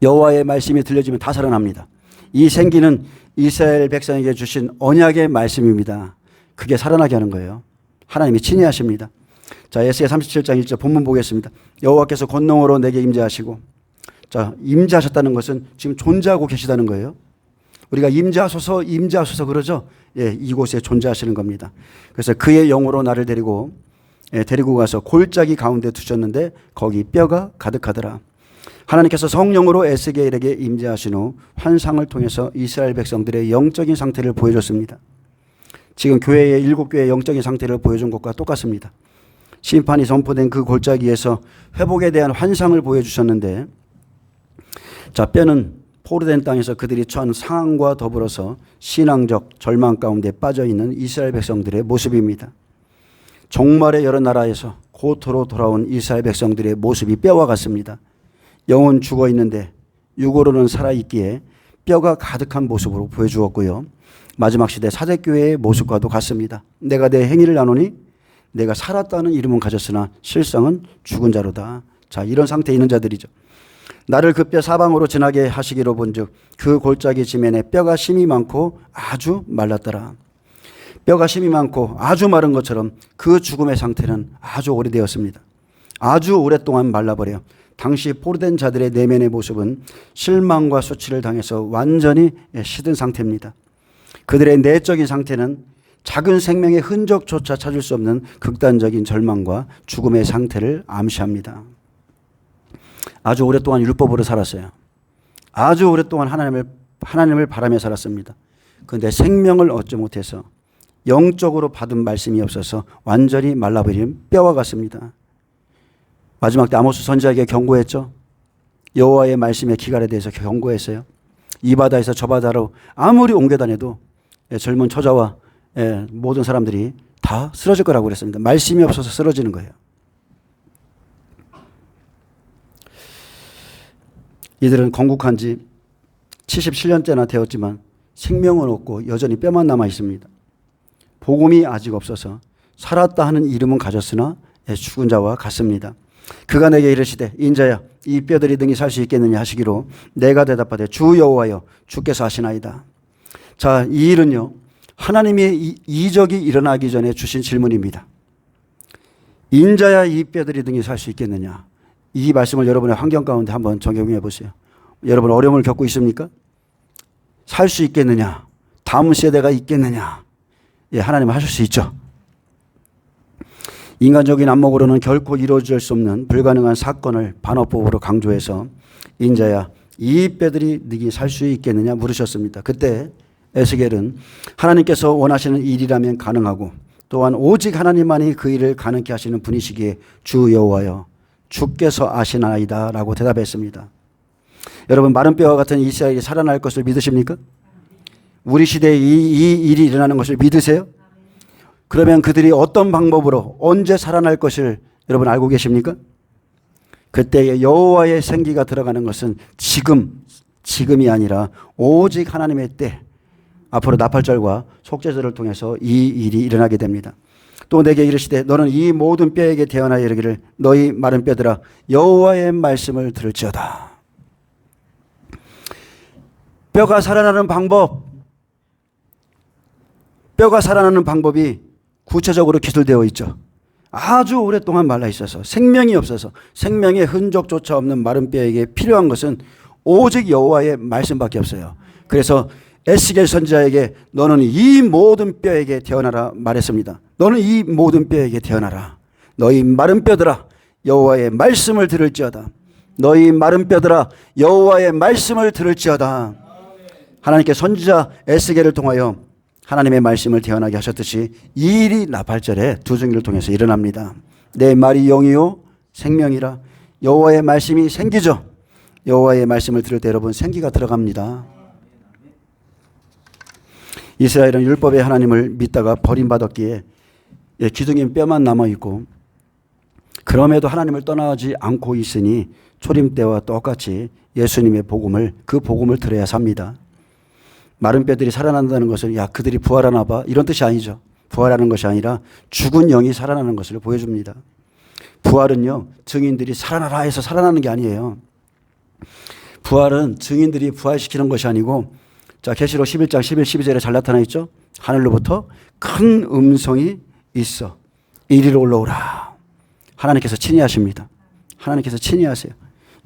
여호와의 말씀이 들려지면 다 살아납니다. 이 생기는 이스라엘 백성에게 주신 언약의 말씀입니다. 그게 살아나게 하는 거예요. 하나님이 친히 하십니다. 자, 에스겔 37장 1절 본문 보겠습니다. 여호와께서 권능으로 내게 임재하시고, 자, 임재하셨다는 것은 지금 존재하고 계시다는 거예요. 우리가 임재하소서 임재하소서 그러죠. 예, 이곳에 존재하시는 겁니다. 그래서 그의 영으로 나를 데리고 가서 골짜기 가운데 두셨는데 거기 뼈가 가득하더라. 하나님께서 성령으로 에스겔에게 임재하신 후 환상을 통해서 이스라엘 백성들의 영적인 상태를 보여줬습니다. 지금 교회의 7교회의 영적인 상태를 보여준 것과 똑같습니다. 심판이 선포된 그 골짜기에서 회복에 대한 환상을 보여주셨는데, 자, 뼈는 포로된 땅에서 그들이 처한 상황과 더불어서 신앙적 절망 가운데 빠져있는 이스라엘 백성들의 모습입니다. 종말의 여러 나라에서 고토로 돌아온 이스라엘 백성들의 모습이 뼈와 같습니다. 영은 죽어 있는데 육으로는 살아있기에 뼈가 가득한 모습으로 보여주었고요. 마지막 시대 사대교회의 모습과도 같습니다. 내가 내 행위를 나누니 내가 살았다는 이름은 가졌으나 실상은 죽은 자로다. 자, 이런 상태에 있는 자들이죠. 나를 그 뼈 사방으로 지나게 하시기로 본즉 그 골짜기 지면에 뼈가 심이 많고 아주 말랐더라. 뼈가 심이 많고 아주 마른 것처럼 그 죽음의 상태는 아주 오래되었습니다. 아주 오랫동안 말라버려 당시 포로된 자들의 내면의 모습은 실망과 수치를 당해서 완전히 시든 상태입니다. 그들의 내적인 상태는 작은 생명의 흔적조차 찾을 수 없는 극단적인 절망과 죽음의 상태를 암시합니다. 아주 오랫동안 율법으로 살았어요. 아주 오랫동안 하나님을 바라며 살았습니다. 그런데 생명을 얻지 못해서 영적으로 받은 말씀이 없어서 완전히 말라버린 뼈와 같습니다. 마지막 때 아모스 선지자에게 경고했죠. 여호와의 말씀의 기갈에 대해서 경고했어요. 이 바다에서 저 바다로 아무리 옮겨 다녀도 젊은 처자와 모든 사람들이 다 쓰러질 거라고 그랬습니다. 말씀이 없어서 쓰러지는 거예요. 이들은 건국한 지 77년째나 되었지만 생명은 없고 여전히 뼈만 남아 있습니다. 복음이 아직 없어서 살았다 하는 이름은 가졌으나 죽은 자와 같습니다. 그가 내게 이르시되 인자야 이 뼈들이 능히 살 수 있겠느냐 하시기로 내가 대답하되 주 여호와여 주께서 하시나이다. 자, 이 일은요 하나님의 이적이 일어나기 전에 주신 질문입니다. 인자야 이 뼈들이 능히 살 수 있겠느냐. 이 말씀을 여러분의 환경 가운데 한번 적용해 보세요. 여러분 어려움을 겪고 있습니까? 살 수 있겠느냐? 다음 세대가 있겠느냐? 예, 하나님은 하실 수 있죠. 인간적인 안목으로는 결코 이루어질 수 없는 불가능한 사건을 반어법으로 강조해서 인자야 이 뼈들이 능히 살 수 있겠느냐 물으셨습니다. 그때 에스겔은 하나님께서 원하시는 일이라면 가능하고 또한 오직 하나님만이 그 일을 가능케 하시는 분이시기에 주 여호와여 주께서 아시나이다 라고 대답했습니다. 여러분 마른 뼈와 같은 이스라엘이 살아날 것을 믿으십니까? 우리 시대에 이 일이 일어나는 것을 믿으세요? 그러면 그들이 어떤 방법으로 언제 살아날 것을 여러분 알고 계십니까? 그때 여호와의 생기가 들어가는 것은 지금이 아니라 오직 하나님의 때, 앞으로 나팔절과 속죄절을 통해서 이 일이 일어나게 됩니다. 또 내게 이르시되 너는 이 모든 뼈에게 대언하여 이르기를 너희 마른 뼈들아 여호와의 말씀을 들을지어다. 뼈가 살아나는 방법이 구체적으로 기술되어 있죠. 아주 오랫동안 말라 있어서 생명이 없어서 생명의 흔적조차 없는 마른 뼈에게 필요한 것은 오직 여호와의 말씀밖에 없어요. 그래서 에스겔 선지자에게 너는 이 모든 뼈에게 태어나라 말했습니다. 너는 이 모든 뼈에게 태어나라. 너희 마른 뼈들아 여호와의 말씀을 들을지어다. 너희 마른 뼈들아 여호와의 말씀을 들을지어다. 하나님께 선지자 에스겔을 통하여 하나님의 말씀을 태어나게 하셨듯이 이 일이 나팔절에 두 증인을 통해서 일어납니다. 내 말이 영이요 생명이라. 여호와의 말씀이 생기죠. 여호와의 말씀을 들을 때 여러분 생기가 들어갑니다. 이스라엘은 율법의 하나님을 믿다가 버림받았기에 기둥인 뼈만 남아있고 그럼에도 하나님을 떠나지 않고 있으니 초림 때와 똑같이 예수님의 복음을 그 복음을 들어야 삽니다. 마른 뼈들이 살아난다는 것은 야 그들이 부활하나 봐 이런 뜻이 아니죠. 부활하는 것이 아니라 죽은 영이 살아나는 것을 보여줍니다. 부활은요 증인들이 살아나라 해서 살아나는 게 아니에요. 부활은 증인들이 부활시키는 것이 아니고 자 계시록 11장 11, 12절에 잘 나타나 있죠. 하늘로부터 큰 음성이 있어 이리로 올라오라. 하나님께서 친히 하십니다. 하나님께서 친히 하세요.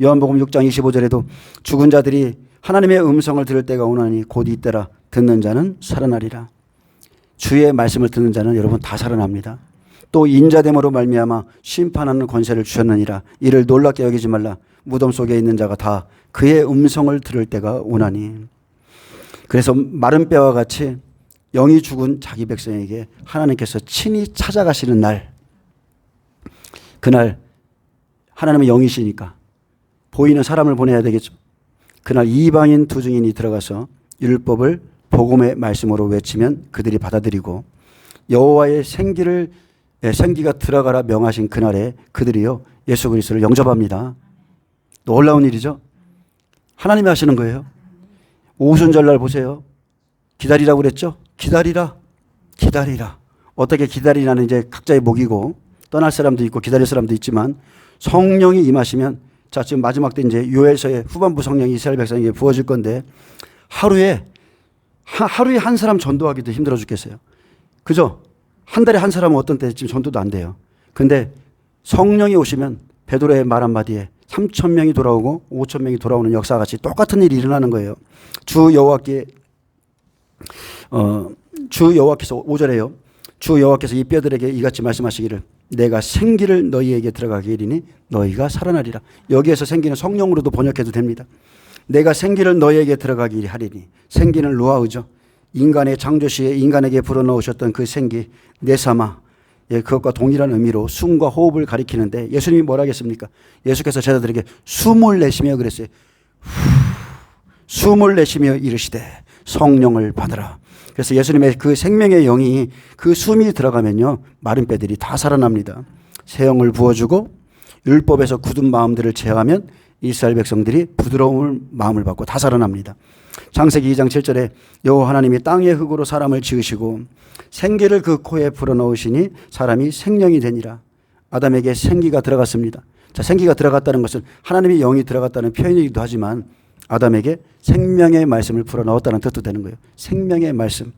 요한복음 6장 25절에도 죽은 자들이 하나님의 음성을 들을 때가 오나니 곧 이때라. 듣는 자는 살아나리라. 주의 말씀을 듣는 자는 여러분 다 살아납니다. 또 인자됨으로 말미암아 심판하는 권세를 주셨느니라. 이를 놀랍게 여기지 말라. 무덤 속에 있는 자가 다 그의 음성을 들을 때가 오나니. 그래서 마른 뼈와 같이 영이 죽은 자기 백성에게 하나님께서 친히 찾아가시는 날, 그날 하나님은 영이시니까 보이는 사람을 보내야 되겠죠. 그날 이방인 두 증인이 들어가서 율법을 복음의 말씀으로 외치면 그들이 받아들이고 여호와의 생기가 들어가라 명하신 그날에 그들이요 예수 그리스도를 영접합니다. 놀라운 일이죠. 하나님이 하시는 거예요. 오순절날 보세요. 기다리라고 그랬죠. 기다리라. 어떻게 기다리냐는 이제 각자의 목이고 떠날 사람도 있고 기다릴 사람도 있지만 성령이 임하시면 자, 지금 마지막 때 이제 요엘서의 후반부 성령이 이스라엘 백성에게 부어질 건데 하루에 한 사람 전도하기도 힘들어 죽겠어요. 그죠? 한 달에 한 사람은 어떤 때 지금 전도도 안 돼요. 근데 성령이 오시면 베드로의 말 한마디에 3,000명이 돌아오고 5,000명이 돌아오는 역사와 같이 똑같은 일이 일어나는 거예요. 주 여호와께서 5절에요. 주 여호와께서 이 뼈들에게 이같이 말씀하시기를 내가 생기를 너희에게 들어가게 이르니 너희가 살아나리라. 여기에서 생기는 성령으로도 번역해도 됩니다. 내가 생기를 너희에게 들어가게 하리니. 생기는 루아우죠. 인간의 창조시에 인간에게 불어넣으셨던 그 생기 네사마, 그것과 동일한 의미로 숨과 호흡을 가리키는데 예수님이 뭐라 하겠습니까? 예수께서 제자들에게 숨을 내쉬며 그랬어요. 숨을 내쉬며 이르시되 성령을 받으라. 그래서 예수님의 그 생명의 영이 그 숨이 들어가면요 마른 뼈들이 다 살아납니다. 새 영을 부어주고 율법에서 굳은 마음들을 제어하면 이스라엘 백성들이 부드러운 마음을 받고 다 살아납니다. 창세기 2장 7절에 여호와 하나님이 땅의 흙으로 사람을 지으시고 생기를 그 코에 불어넣으시니 사람이 생명이 되니라. 아담에게 생기가 들어갔습니다. 자, 생기가 들어갔다는 것은 하나님의 영이 들어갔다는 표현이기도 하지만 아담에게 생명의 말씀을 불어넣었다는 뜻도 되는 거예요. 생명의 말씀.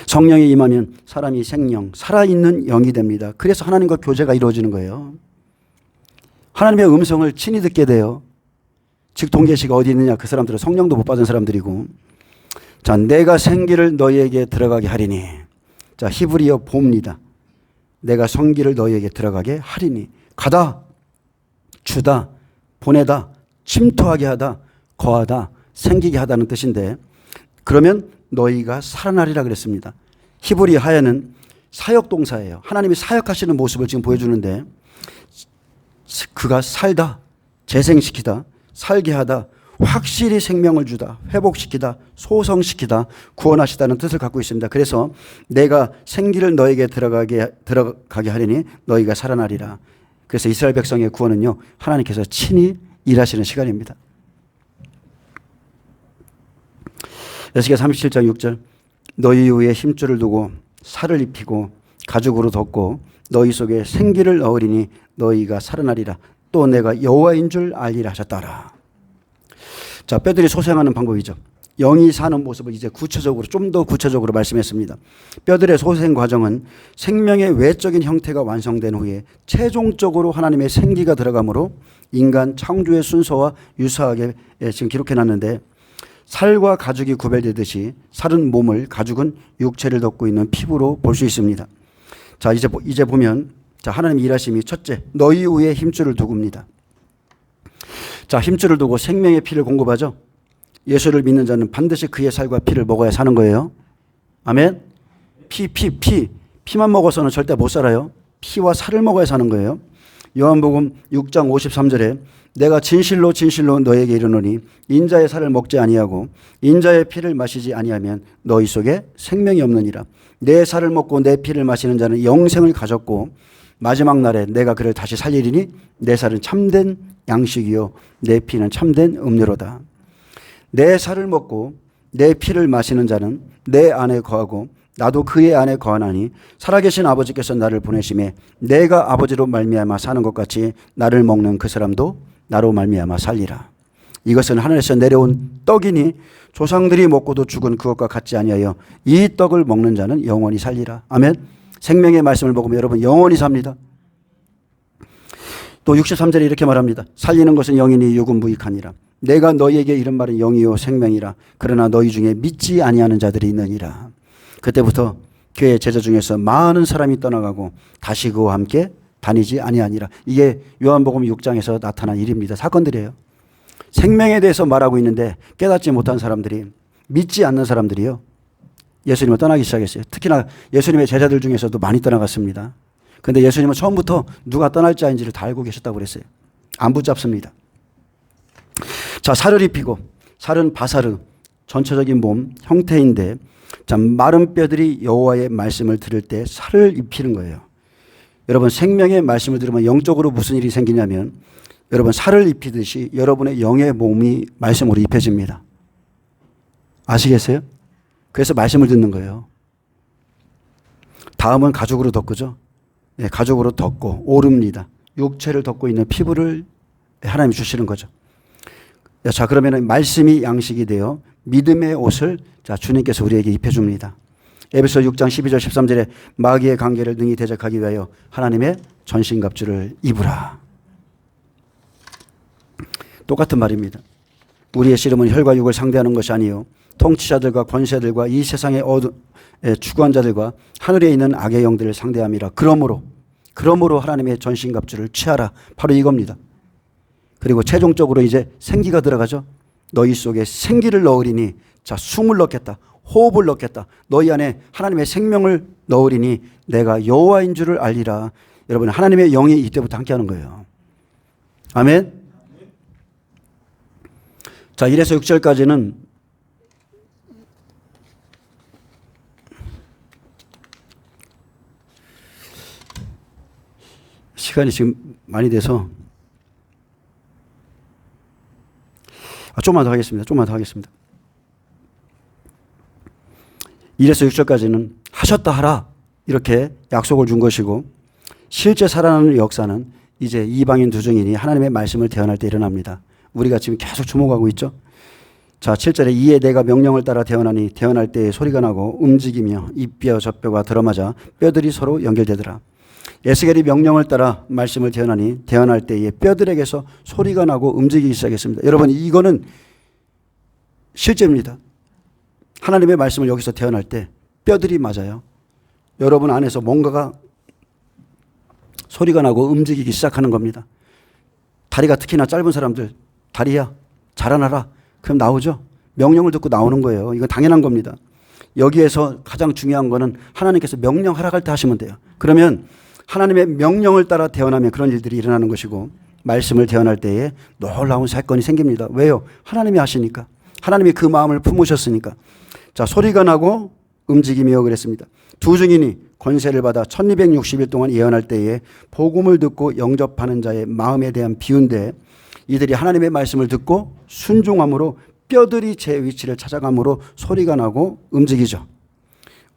성령이 임하면 사람이 생명, 살아있는 영이 됩니다. 그래서 하나님과 교제가 이루어지는 거예요. 하나님의 음성을 친히 듣게 돼요. 즉 동계시가 어디 있느냐? 그 사람들은 성령도 못 받은 사람들이고. 자, 내가 생기를 너희에게 들어가게 하리니. 자, 히브리어 봅니다. 내가 성기를 너희에게 들어가게 하리니. 가다, 주다, 보내다, 침투하게 하다, 거하다, 생기게 하다는 뜻인데 그러면 너희가 살아나리라 그랬습니다. 히브리 하야는 사역동사예요. 하나님이 사역하시는 모습을 지금 보여주는데 그가 살다, 재생시키다, 살게 하다, 확실히 생명을 주다, 회복시키다, 소성시키다, 구원하시다는 뜻을 갖고 있습니다. 그래서 내가 생기를 너에게 들어가게 하리니 너희가 살아나리라. 그래서 이스라엘 백성의 구원은요, 하나님께서 친히 일하시는 시간입니다. 에스겔 37장 6절 너희 위에 힘줄을 두고 살을 입히고 가죽으로 덮고 너희 속에 생기를 넣으리니 너희가 살아나리라. 또 내가 여호와인 줄 알리라 하셨더라. 자, 뼈들이 소생하는 방법이죠. 영이 사는 모습을 이제 구체적으로 좀 더 구체적으로 말씀했습니다. 뼈들의 소생 과정은 생명의 외적인 형태가 완성된 후에 최종적으로 하나님의 생기가 들어가므로 인간 창조의 순서와 유사하게 지금 기록해 놨는데, 살과 가죽이 구별되듯이 살은 몸을, 가죽은 육체를 덮고 있는 피부로 볼 수 있습니다. 자, 이제 보면, 자, 하나님의 일하심이 첫째, 너희 위에 힘줄을 두고입니다. 자, 힘줄을 두고 생명의 피를 공급하죠. 예수를 믿는 자는 반드시 그의 살과 피를 먹어야 사는 거예요. 아멘. 피만 먹어서는 절대 못 살아요. 피와 살을 먹어야 사는 거예요. 요한복음 6장 53절에 내가 진실로 진실로 너에게 이르노니 인자의 살을 먹지 아니하고 인자의 피를 마시지 아니하면 너희 속에 생명이 없느니라. 내 살을 먹고 내 피를 마시는 자는 영생을 가졌고 마지막 날에 내가 그를 다시 살리리니 내 살은 참된 양식이요 내 피는 참된 음료로다. 내 살을 먹고 내 피를 마시는 자는 내 안에 거하고 나도 그의 안에 거하나니 살아계신 아버지께서 나를 보내심에 내가 아버지로 말미암아 사는 것 같이 나를 먹는 그 사람도 나로 말미암아 살리라. 이것은 하늘에서 내려온 떡이니 조상들이 먹고도 죽은 그것과 같지 아니하여 이 떡을 먹는 자는 영원히 살리라. 아멘. 생명의 말씀을 먹으면 여러분 영원히 삽니다. 또 63절에 이렇게 말합니다. 살리는 것은 영이니 육은 무익하니라. 내가 너희에게 이런 말은 영이요 생명이라. 그러나 너희 중에 믿지 아니하는 자들이 있느니라. 그때부터 교회 제자 중에서 많은 사람이 떠나가고 다시 그와 함께 다니지 아니하니라. 이게 요한복음 6장에서 나타난 일입니다. 사건들이에요. 생명에 대해서 말하고 있는데 깨닫지 못한 사람들이, 믿지 않는 사람들이요, 예수님을 떠나기 시작했어요. 특히나 예수님의 제자들 중에서도 많이 떠나갔습니다. 그런데 예수님은 처음부터 누가 떠날 자인지를 다 알고 계셨다고 그랬어요. 안 붙잡습니다. 자, 살을 입히고, 살은 바사르, 전체적인 몸 형태인데, 자, 마른 뼈들이 여호와의 말씀을 들을 때 살을 입히는 거예요. 여러분, 생명의 말씀을 들으면 영적으로 무슨 일이 생기냐면, 여러분 살을 입히듯이 여러분의 영의 몸이 말씀으로 입혀집니다. 아시겠어요? 그래서 말씀을 듣는 거예요. 다음은 가죽으로 덮고죠. 네, 가죽으로 덮고 오릅니다. 육체를 덮고 있는 피부를 하나님이 주시는 거죠. 자, 그러면 말씀이 양식이 되어 믿음의 옷을 자, 주님께서 우리에게 입혀줍니다. 에베소 6장 12절 13절에 마귀의 관계를 능히 대적하기 위하여 하나님의 전신갑주를 입으라. 똑같은 말입니다. 우리의 씨름은 혈과 육을 상대하는 것이 아니요 통치자들과 권세들과 이 세상의 주관 자들과 하늘에 있는 악의 영들을 상대함이라. 그러므로 하나님의 전신갑주를 취하라. 바로 이겁니다. 그리고 최종적으로 이제 생기가 들어가죠. 너희 속에 생기를 넣으리니, 자, 숨을 넣겠다. 호흡을 넣겠다. 너희 안에 하나님의 생명을 넣으리니 내가 여호와인 줄을 알리라. 여러분, 하나님의 영이 이때부터 함께하는 거예요. 아멘. 자, 1에서 6절까지는 시간이 지금 많이 돼서 조금만 더 하겠습니다. 1에서 6절까지는 하셨다 하라 이렇게 약속을 준 것이고, 실제 살아나는 역사는 이제 이방인 두 증인이 하나님의 말씀을 대언할 때 일어납니다. 우리가 지금 계속 주목하고 있죠. 자, 7절에 이에 내가 명령을 따라 대언하니 대언할 때에 소리가 나고 움직이며 이 뼈 저 뼈가 들어맞아 뼈들이 서로 연결되더라. 에스겔이 명령을 따라 말씀을 대언하니 대언할 때에 뼈들에게서 소리가 나고 움직이기 시작했습니다. 여러분, 이거는 실제입니다. 하나님의 말씀을 여기서 대언할 때 뼈들이 맞아요. 여러분 안에서 뭔가가 소리가 나고 움직이기 시작하는 겁니다. 다리가 특히나 짧은 사람들, 다리야 자라나라, 그럼 나오죠. 명령을 듣고 나오는 거예요. 이건 당연한 겁니다. 여기에서 가장 중요한 거는 하나님께서 명령하라 할 때 하시면 돼요. 그러면 하나님의 명령을 따라 대언하면 그런 일들이 일어나는 것이고, 말씀을 대언할 때에 놀라운 사건이 생깁니다. 왜요? 하나님이 하시니까. 하나님이 그 마음을 품으셨으니까. 자, 소리가 나고 움직이며 그랬습니다. 두 증인이 권세를 받아 1260일 동안 예언할 때에 복음을 듣고 영접하는 자의 마음에 대한 비유인데, 이들이 하나님의 말씀을 듣고 순종함으로 뼈들이 제 위치를 찾아감으로 소리가 나고 움직이죠.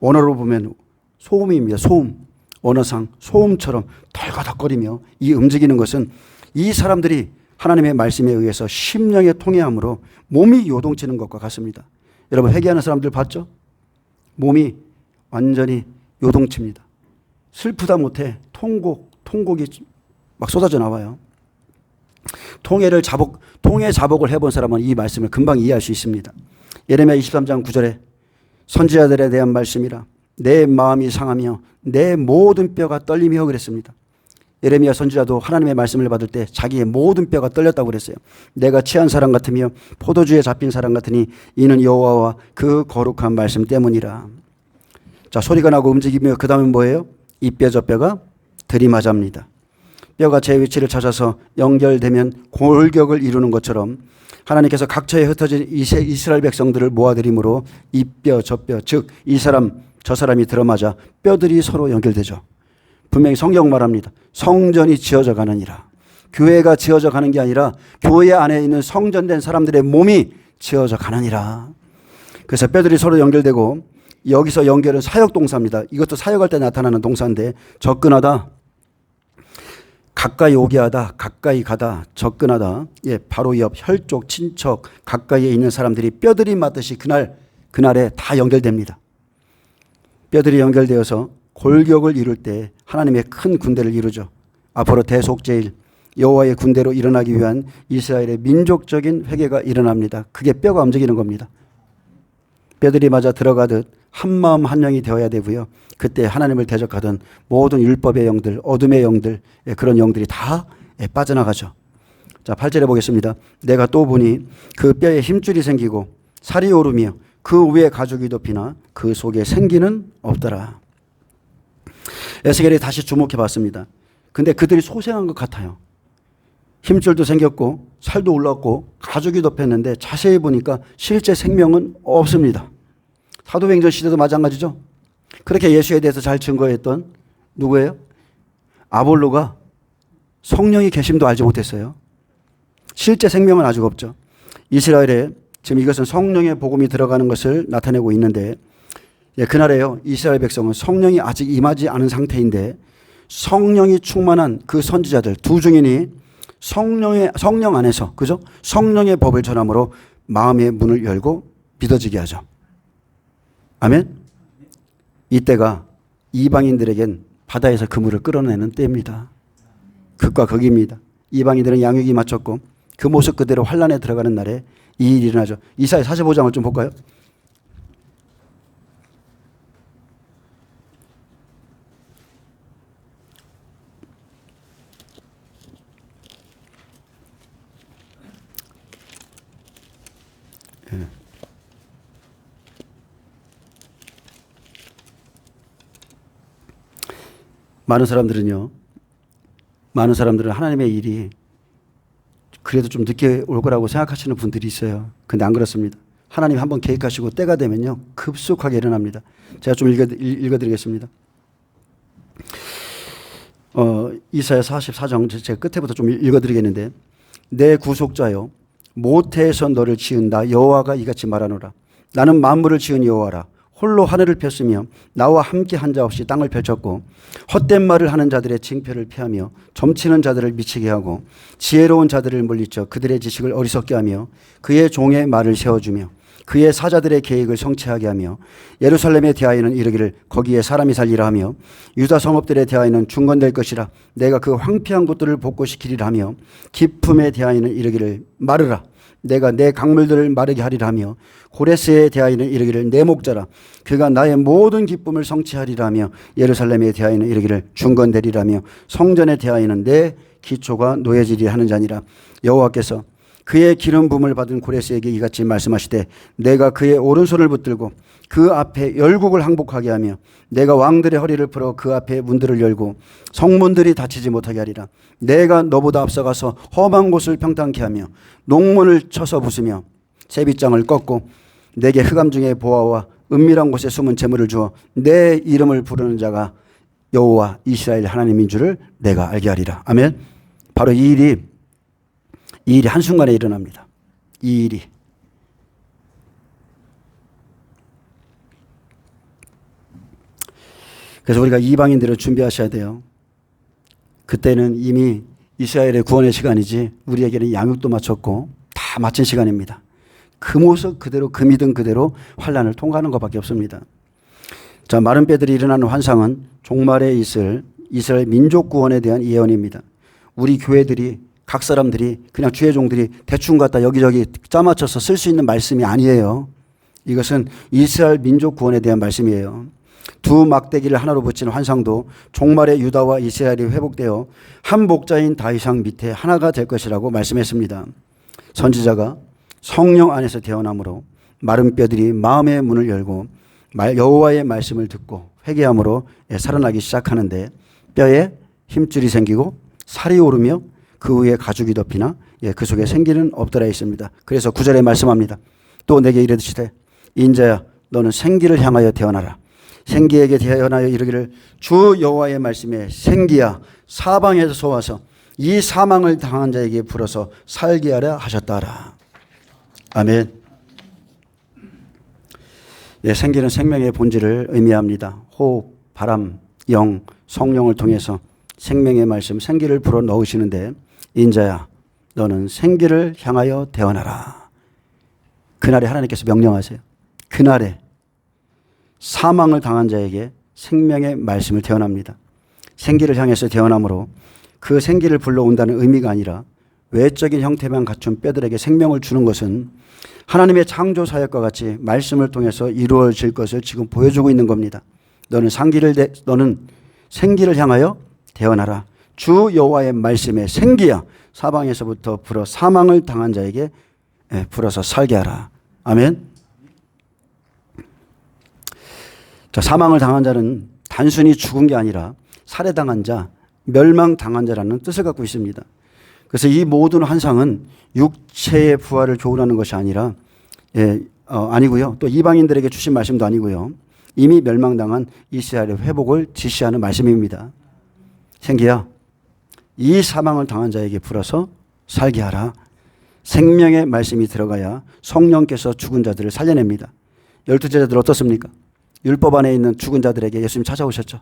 언어로 보면 소음입니다. 소음. 언어상 소음처럼 덜거덕거리며 이 움직이는 것은 이 사람들이 하나님의 말씀에 의해서 심령의 통해함으로 몸이 요동치는 것과 같습니다. 여러분 회개하는 사람들 봤죠? 몸이 완전히 요동칩니다. 슬프다 못해 통곡이 막 쏟아져 나와요. 통해 자복을 해본 사람은 이 말씀을 금방 이해할 수 있습니다. 예레미야 23장 9절에 선지자들에 대한 말씀이라 내 마음이 상하며 내 모든 뼈가 떨리며 그랬습니다. 예레미야 선지자도 하나님의 말씀을 받을 때 자기의 모든 뼈가 떨렸다고 그랬어요. 내가 취한 사람 같으며 포도주에 잡힌 사람 같으니 이는 여호와와 그 거룩한 말씀 때문이라. 자, 소리가 나고 움직이며 그 다음에 뭐예요? 이 뼈 저 뼈가 들이맞합니다. 뼈가 제 위치를 찾아서 연결되면 골격을 이루는 것처럼 하나님께서 각처에 흩어진 이스라엘 백성들을 모아들이므로 이 뼈 저 뼈, 즉 이 사람 저 사람이 들어맞아 뼈들이 서로 연결되죠. 분명히 성경 말합니다. 성전이 지어져 가느니라. 교회가 지어져 가는 게 아니라 교회 안에 있는 성전된 사람들의 몸이 지어져 가느니라. 그래서 뼈들이 서로 연결되고, 여기서 연결은 사역 동사입니다. 이것도 사역할 때 나타나는 동사인데, 접근하다, 가까이 오게 하다, 가까이 가다, 접근하다. 예, 바로 옆, 혈족, 친척, 가까이에 있는 사람들이 뼈들이 맞듯이 그날에 다 연결됩니다. 뼈들이 연결되어서 골격을 이룰 때 하나님의 큰 군대를 이루죠. 앞으로 대속제일 여호와의 군대로 일어나기 위한 이스라엘의 민족적인 회개가 일어납니다. 그게 뼈가 움직이는 겁니다. 뼈들이 맞아 들어가듯 한마음 한영이 되어야 되고요. 그때 하나님을 대적하던 모든 율법의 영들, 어둠의 영들, 그런 영들이 다 빠져나가죠. 자, 8절에 보겠습니다. 내가 또 보니 그 뼈에 힘줄이 생기고 살이 오르며 그 위에 가죽이 덮이나 그 속에 생기는 없더라. 에스겔이 다시 주목해 봤습니다. 근데 그들이 소생한 것 같아요. 힘줄도 생겼고 살도 올랐고 가죽이 덮였는데 자세히 보니까 실제 생명은 없습니다. 사도행전 시대도 마찬가지죠. 그렇게 예수에 대해서 잘 증거했던 누구예요? 아볼로가 성령이 계심도 알지 못했어요. 실제 생명은 아직 없죠. 이스라엘에 지금 이것은 성령의 복음이 들어가는 것을 나타내고 있는데, 그날에요, 이스라엘 백성은 성령이 아직 임하지 않은 상태인데 성령이 충만한 그 선지자들 두 증인이 성령 안에서, 그죠? 성령의 법을 전함으로 마음의 문을 열고 믿어지게 하죠. 아멘. 이때가 이방인들에겐 바다에서 그물을 끌어내는 때입니다. 극과 극입니다. 이방인들은 양육이 마쳤고 그 모습 그대로 환란에 들어가는 날에 이 일이 일어나죠. 이사야 45장을 좀 볼까요? 많은 사람들은 하나님의 일이 그래도 좀 늦게 올 거라고 생각하시는 분들이 있어요. 근데 안 그렇습니다. 하나님 한번 계획하시고 때가 되면요, 급속하게 일어납니다. 제가 좀 읽어드리겠습니다. 이사야 44장 제가 끝에부터 좀 읽어드리겠는데, 내 구속자여 모태에서 너를 지은 나 여호와가 이같이 말하노라. 나는 만물을 지은 여호와라. 홀로 하늘을 폈으며 나와 함께 한 자 없이 땅을 펼쳤고 헛된 말을 하는 자들의 징표를 피하며 점치는 자들을 미치게 하고 지혜로운 자들을 물리쳐 그들의 지식을 어리석게 하며 그의 종의 말을 세워주며 그의 사자들의 계획을 성취하게 하며 예루살렘에 대하여는 이르기를 거기에 사람이 살리라 하며 유다 성읍들에 대하여는 중건될 것이라. 내가 그 황폐한 곳들을 복고시키리라 하며 깊음에 대하여는 이르기를 마르라. 내가 내 강물들을 마르게 하리라 하며 고레스에 대하여는 이르기를 내 목자라. 그가 나의 모든 기쁨을 성취하리라 하며 예루살렘에 대하여는 이르기를 중건되리라 하며 성전에 대하여는 내 기초가 노예지리라 하는 자니라. 여호와께서 그의 기름 부음을 받은 고레스에게 이같이 말씀하시되 내가 그의 오른손을 붙들고 그 앞에 열국을 항복하게 하며 내가 왕들의 허리를 풀어 그 앞에 문들을 열고 성문들이 닫히지 못하게 하리라. 내가 너보다 앞서가서 험한 곳을 평탄케 하며 농문을 쳐서 부수며 세빗장을 꺾고 내게 흑암 중에 보아와 은밀한 곳에 숨은 재물을 주어 내 이름을 부르는 자가 여호와 이스라엘 하나님인 줄을 내가 알게 하리라. 아멘. 바로 이 일이 한순간에 일어납니다. 이 일이. 그래서 우리가 이방인들을 준비하셔야 돼요. 그때는 이미 이스라엘의 구원의 시간이지 우리에게는 양육도 마쳤고 다 마친 시간입니다. 그 모습 그대로 그 믿음 그대로 환난을 통과하는 것밖에 없습니다. 자, 마른 뼈들이 일어나는 환상은 종말에 있을 이스라엘 민족 구원에 대한 예언입니다. 우리 교회들이 각 사람들이 그냥 주의 종들이 대충 갖다 여기저기 짜맞춰서 쓸 수 있는 말씀이 아니에요. 이것은 이스라엘 민족 구원에 대한 말씀이에요. 두 막대기를 하나로 붙이는 환상도 종말의 유다와 이스라엘이 회복되어 한 목자인 다윗왕 밑에 하나가 될 것이라고 말씀했습니다. 선지자가 성령 안에서 태어나므로 마른 뼈들이 마음의 문을 열고 여호와의 말씀을 듣고 회개함으로 살아나기 시작하는데 뼈에 힘줄이 생기고 살이 오르며 그 위에 가죽이 덮이나 그 속에 생기는 없더라 있습니다. 그래서 9절에 말씀합니다. 또 내게 이르시되 인자야 너는 생기를 향하여 태어나라. 생기에게 태어나여 이르기를 주 여호와의 말씀에 생기야 사방에서 와서 이 사망을 당한 자에게 불어서 살게 하려 하셨다라. 아멘. 생기는 생명의 본질을 의미합니다. 호흡, 바람, 영, 성령을 통해서 생명의 말씀, 생기를 불어 넣으시는데 인자야 너는 생기를 향하여 태어나라. 그날에 하나님께서 명령하세요. 그날에 사망을 당한 자에게 생명의 말씀을 태어납니다. 생기를 향해서 태어나므로 그 생기를 불러온다는 의미가 아니라 외적인 형태만 갖춘 뼈들에게 생명을 주는 것은 하나님의 창조 사역과 같이 말씀을 통해서 이루어질 것을 지금 보여주고 있는 겁니다. 너는 생기를 향하여 태어나라. 주 여호와의 말씀에 생기야 사방에서부터 불어 사망을 당한 자에게 불어서 살게 하라. 아멘. 자, 사망을 당한 자는 단순히 죽은 게 아니라 살해당한 자, 멸망당한 자라는 뜻을 갖고 있습니다. 그래서 이 모든 환상은 육체의 부활을 교훈하는 것이 아니라 아니고요. 또 이방인들에게 주신 말씀도 아니고요. 이미 멸망당한 이스라엘의 회복을 지시하는 말씀입니다. 생기야 이 사망을 당한 자에게 불어서 살게 하라. 생명의 말씀이 들어가야 성령께서 죽은 자들을 살려냅니다. 12제자들 어떻습니까? 율법 안에 있는 죽은 자들에게 예수님 찾아오셨죠.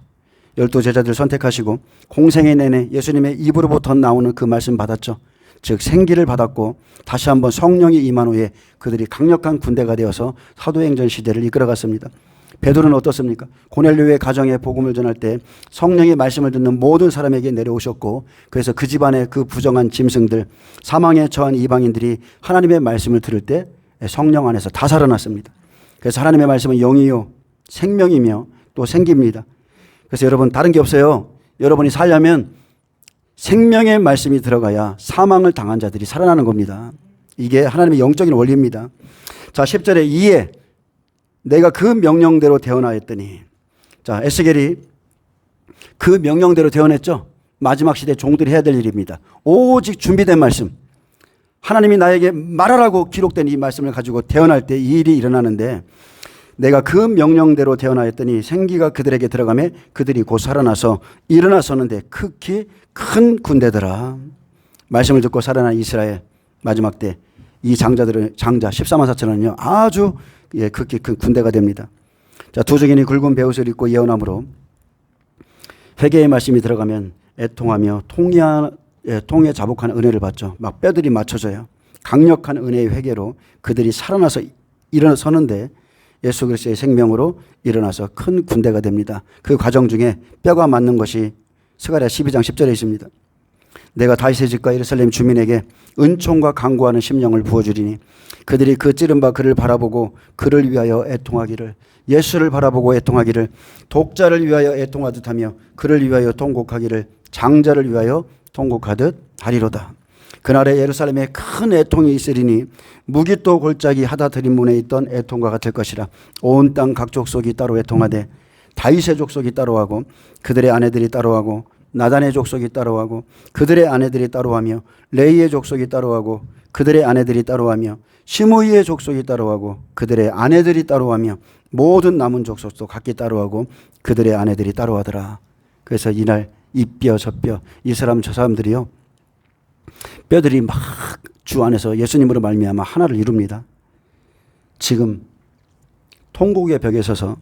12제자들 선택하시고 공생애 내내 예수님의 입으로부터 나오는 그 말씀 받았죠. 즉 생기를 받았고 다시 한번 성령이 임한 후에 그들이 강력한 군대가 되어서 사도행전 시대를 이끌어갔습니다. 베드로는 어떻습니까? 고넬료의 가정에 복음을 전할 때 성령의 말씀을 듣는 모든 사람에게 내려오셨고 그래서 그 집안의 그 부정한 짐승들 사망에 처한 이방인들이 하나님의 말씀을 들을 때 성령 안에서 다 살아났습니다. 그래서 하나님의 말씀은 영이요 생명이며 또 생기입니다. 그래서 여러분 다른 게 없어요. 여러분이 살려면 생명의 말씀이 들어가야 사망을 당한 자들이 살아나는 겁니다. 이게 하나님의 영적인 원리입니다. 자, 10절에 이에 내가 그 명령대로 태어나 했더니 자, 에스겔이 그 명령대로 태어났죠. 마지막 시대 종들이 해야 될 일입니다. 오직 준비된 말씀. 하나님이 나에게 말하라고 기록된 이 말씀을 가지고 태어날 때 이 일이 일어나는데 내가 그 명령대로 태어나였더니 생기가 그들에게 들어가매 그들이 곧 살아나서 일어나서는데 극히 큰 군대더라. 말씀을 듣고 살아난 이스라엘 마지막 때 이 장자 14만 4천은요 아주 극히 큰 군대가 됩니다. 자, 두 증인이 굵은 베옷을 입고 예언함으로 회개의 말씀이 들어가면 애통하며 통에 자복하는 은혜를 받죠. 막 뼈들이 맞춰져요. 강력한 은혜의 회개로 그들이 살아나서 일어서는데 예수 그리스도의 생명으로 일어나서 큰 군대가 됩니다. 그 과정 중에 뼈가 맞는 것이 스가랴 12장 10절에 있습니다. 내가 다윗의 집과 예루살렘 주민에게 은총과 강구하는 심령을 부어주리니 그들이 그 찌른 바 그를 바라보고 그를 위하여 애통하기를 예수를 바라보고 애통하기를 독자를 위하여 애통하듯 하며 그를 위하여 통곡하기를 장자를 위하여 통곡하듯 하리로다. 그날에 예루살렘에 큰 애통이 있으리니 무기또 골짜기 하다 들인 문에 있던 애통과 같을 것이라. 온 땅 각 족속이 따로 애통하되 다윗의 족속이 따로하고 그들의 아내들이 따로하고 나단의 족속이 따로하고 그들의 아내들이 따로하며 레이의 족속이 따로하고 그들의 아내들이 따로하며 시므이의 족속이 따로하고 그들의 아내들이 따로하며 모든 남은 족속도 각기 따로하고 그들의 아내들이 따로하더라. 그래서 이날 이 뼈 저 뼈 이 사람 저 사람들이요 뼈들이 막 주 안에서 예수님으로 말미암아 하나를 이룹니다. 지금 통곡의 벽에 서서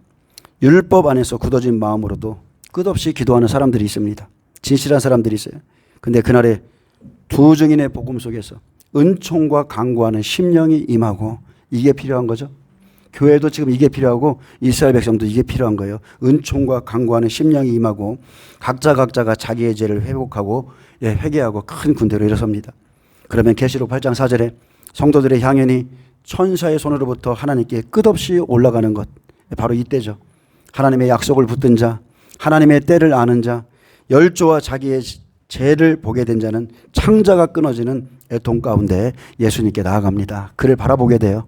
율법 안에서 굳어진 마음으로도 끝없이 기도하는 사람들이 있습니다. 진실한 사람들이 있어요. 근데 그날에 두 증인의 복음 속에서 은총과 강구하는 심령이 임하고 이게 필요한 거죠. 교회도 지금 이게 필요하고 이스라엘 백성도 이게 필요한 거예요. 은총과 강구하는 심령이 임하고 각자가 자기의 죄를 회복하고 회개하고 큰 군대로 일어섭니다. 그러면 계시록 8장 4절에 성도들의 향연이 천사의 손으로부터 하나님께 끝없이 올라가는 것 바로 이때죠. 하나님의 약속을 붙든 자, 하나님의 때를 아는 자, 열조와 자기의 죄를 보게 된 자는 창자가 끊어지는 애통 가운데 예수님께 나아갑니다. 그를 바라보게 돼요.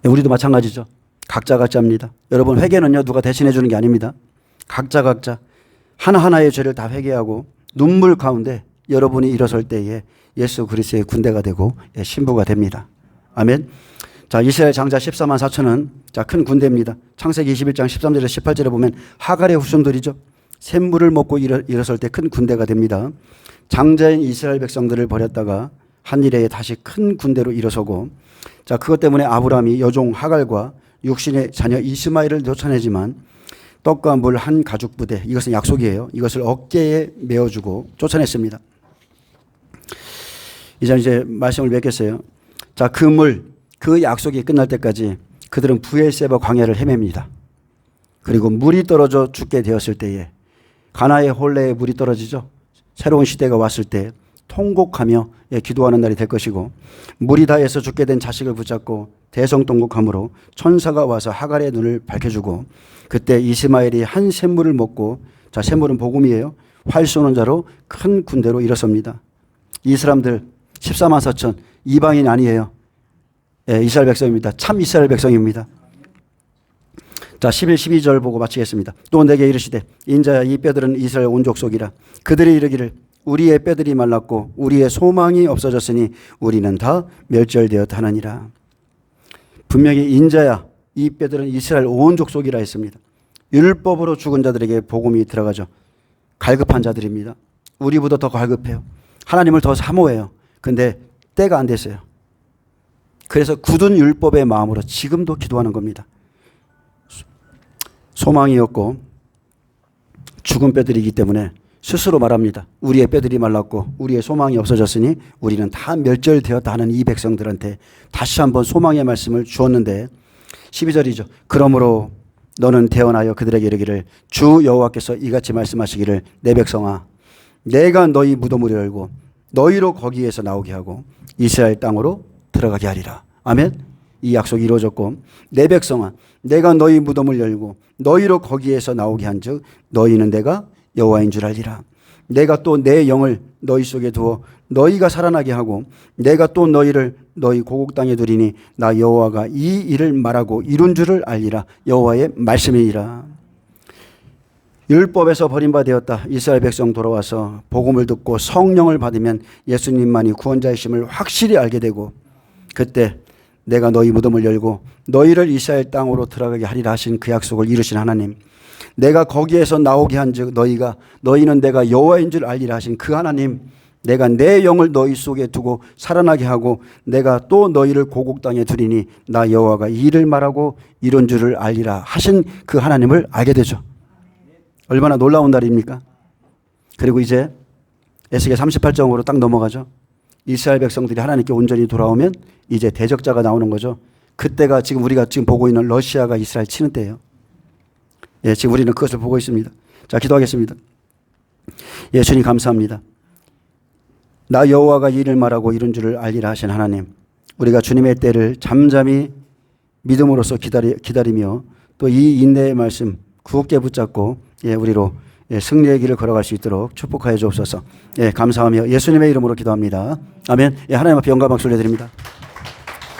우리도 마찬가지죠. 각자입니다. 여러분 회개는요 누가 대신해 주는 게 아닙니다. 각자 하나하나의 죄를 다 회개하고 눈물 가운데 여러분이 일어설 때에 예수 그리스도의 군대가 되고 신부가 됩니다. 아멘. 자, 이스라엘 장자 14만 4천은 자, 큰 군대입니다. 창세기 21장 13절에서 18절에 보면 하갈의 후손들이죠. 샘물을 먹고 일어설 때 큰 군대가 됩니다. 장자인 이스라엘 백성들을 버렸다가 한 일에 다시 큰 군대로 일어서고 자, 그것 때문에 아브라함이 여종 하갈과 육신의 자녀 이스마엘을 쫓아내지만 떡과 물 한 가죽 부대 이것은 약속이에요. 이것을 어깨에 메어주고 쫓아냈습니다. 이제 말씀을 맺겠어요. 자, 그 약속이 끝날 때까지 그들은 부엘세바 광야를 헤맵니다. 그리고 물이 떨어져 죽게 되었을 때에 가나의 혼례에 물이 떨어지죠. 새로운 시대가 왔을 때 통곡하며 기도하는 날이 될 것이고 물이 다해서 죽게 된 자식을 붙잡고 대성통곡함으로 천사가 와서 하갈의 눈을 밝혀주고 그때 이스마엘이 한 샘물을 먹고 자 샘물은 복음이에요. 활 쏘는 자로 큰 군대로 일어섭니다. 이 사람들 14만 4천 이방인 아니에요. 이스라엘 백성입니다. 참 이스라엘 백성입니다. 자 11, 12절 보고 마치겠습니다. 또 내게 이르시되 인자야 이 뼈들은 이스라엘 온 족속이라 그들이 이르기를 우리의 뼈들이 말랐고 우리의 소망이 없어졌으니 우리는 다 멸절되었다 하느니라. 분명히 인자야 이 뼈들은 이스라엘 온 족속이라 했습니다. 율법으로 죽은 자들에게 복음이 들어가죠. 갈급한 자들입니다. 우리보다 더 갈급해요. 하나님을 더 사모해요. 근데 때가 안 됐어요. 그래서 굳은 율법의 마음으로 지금도 기도하는 겁니다. 소망이 없고 죽은 뼈들이기 때문에 스스로 말합니다. 우리의 뼈들이 말랐고 우리의 소망이 없어졌으니 우리는 다 멸절되었다 하는 이 백성들한테 다시 한번 소망의 말씀을 주었는데 12절이죠. 그러므로 너는 대언하여 그들에게 이르기를 주 여호와께서 이같이 말씀하시기를 내 백성아 내가 너희 무덤을 열고 너희로 거기에서 나오게 하고 이스라엘 땅으로 들어가게 하리라. 아멘. 이 약속이 이루어졌고 내 백성아 내가 너희 무덤을 열고 너희로 거기에서 나오게 한즉 너희는 내가 여호와인 줄 알리라. 내가 또 내 영을 너희 속에 두어 너희가 살아나게 하고 내가 또 너희를 너희 고국 땅에 두리니 나 여호와가 이 일을 말하고 이룬 줄을 알리라. 여호와의 말씀이니라. 율법에서 버림받았다. 이스라엘 백성 돌아와서 복음을 듣고 성령을 받으면 예수님만이 구원자이심을 확실히 알게 되고 그때 내가 너희 무덤을 열고 너희를 이스라엘 땅으로 들어가게 하리라 하신 그 약속을 이루신 하나님, 내가 거기에서 나오게 한즉 너희는 내가 여호와인 줄 알리라 하신 그 하나님, 내가 내 영을 너희 속에 두고 살아나게 하고 내가 또 너희를 고국 땅에 두리니 나 여호와가 이 일을 말하고 이룬 줄을 알리라 하신 그 하나님을 알게 되죠. 얼마나 놀라운 날입니까? 그리고 이제 에스겔 38장으로 딱 넘어가죠. 이스라엘 백성들이 하나님께 온전히 돌아오면 이제 대적자가 나오는 거죠. 그때가 지금 우리가 지금 보고 있는 러시아가 이스라엘 치는 때예요. 예, 지금 우리는 그것을 보고 있습니다. 자, 기도하겠습니다. 예수님 감사합니다. 나 여호와가 이 일을 말하고 이룬 줄을 알리라 하신 하나님, 우리가 주님의 때를 잠잠히 믿음으로써 기다리며 또 이 인내의 말씀 굳게 붙잡고 우리로 승리의 길을 걸어갈 수 있도록 축복하여 주옵소서. 감사하며 예수님의 이름으로 기도합니다. 아멘. 하나님 앞에 영광 박수 올려드립니다.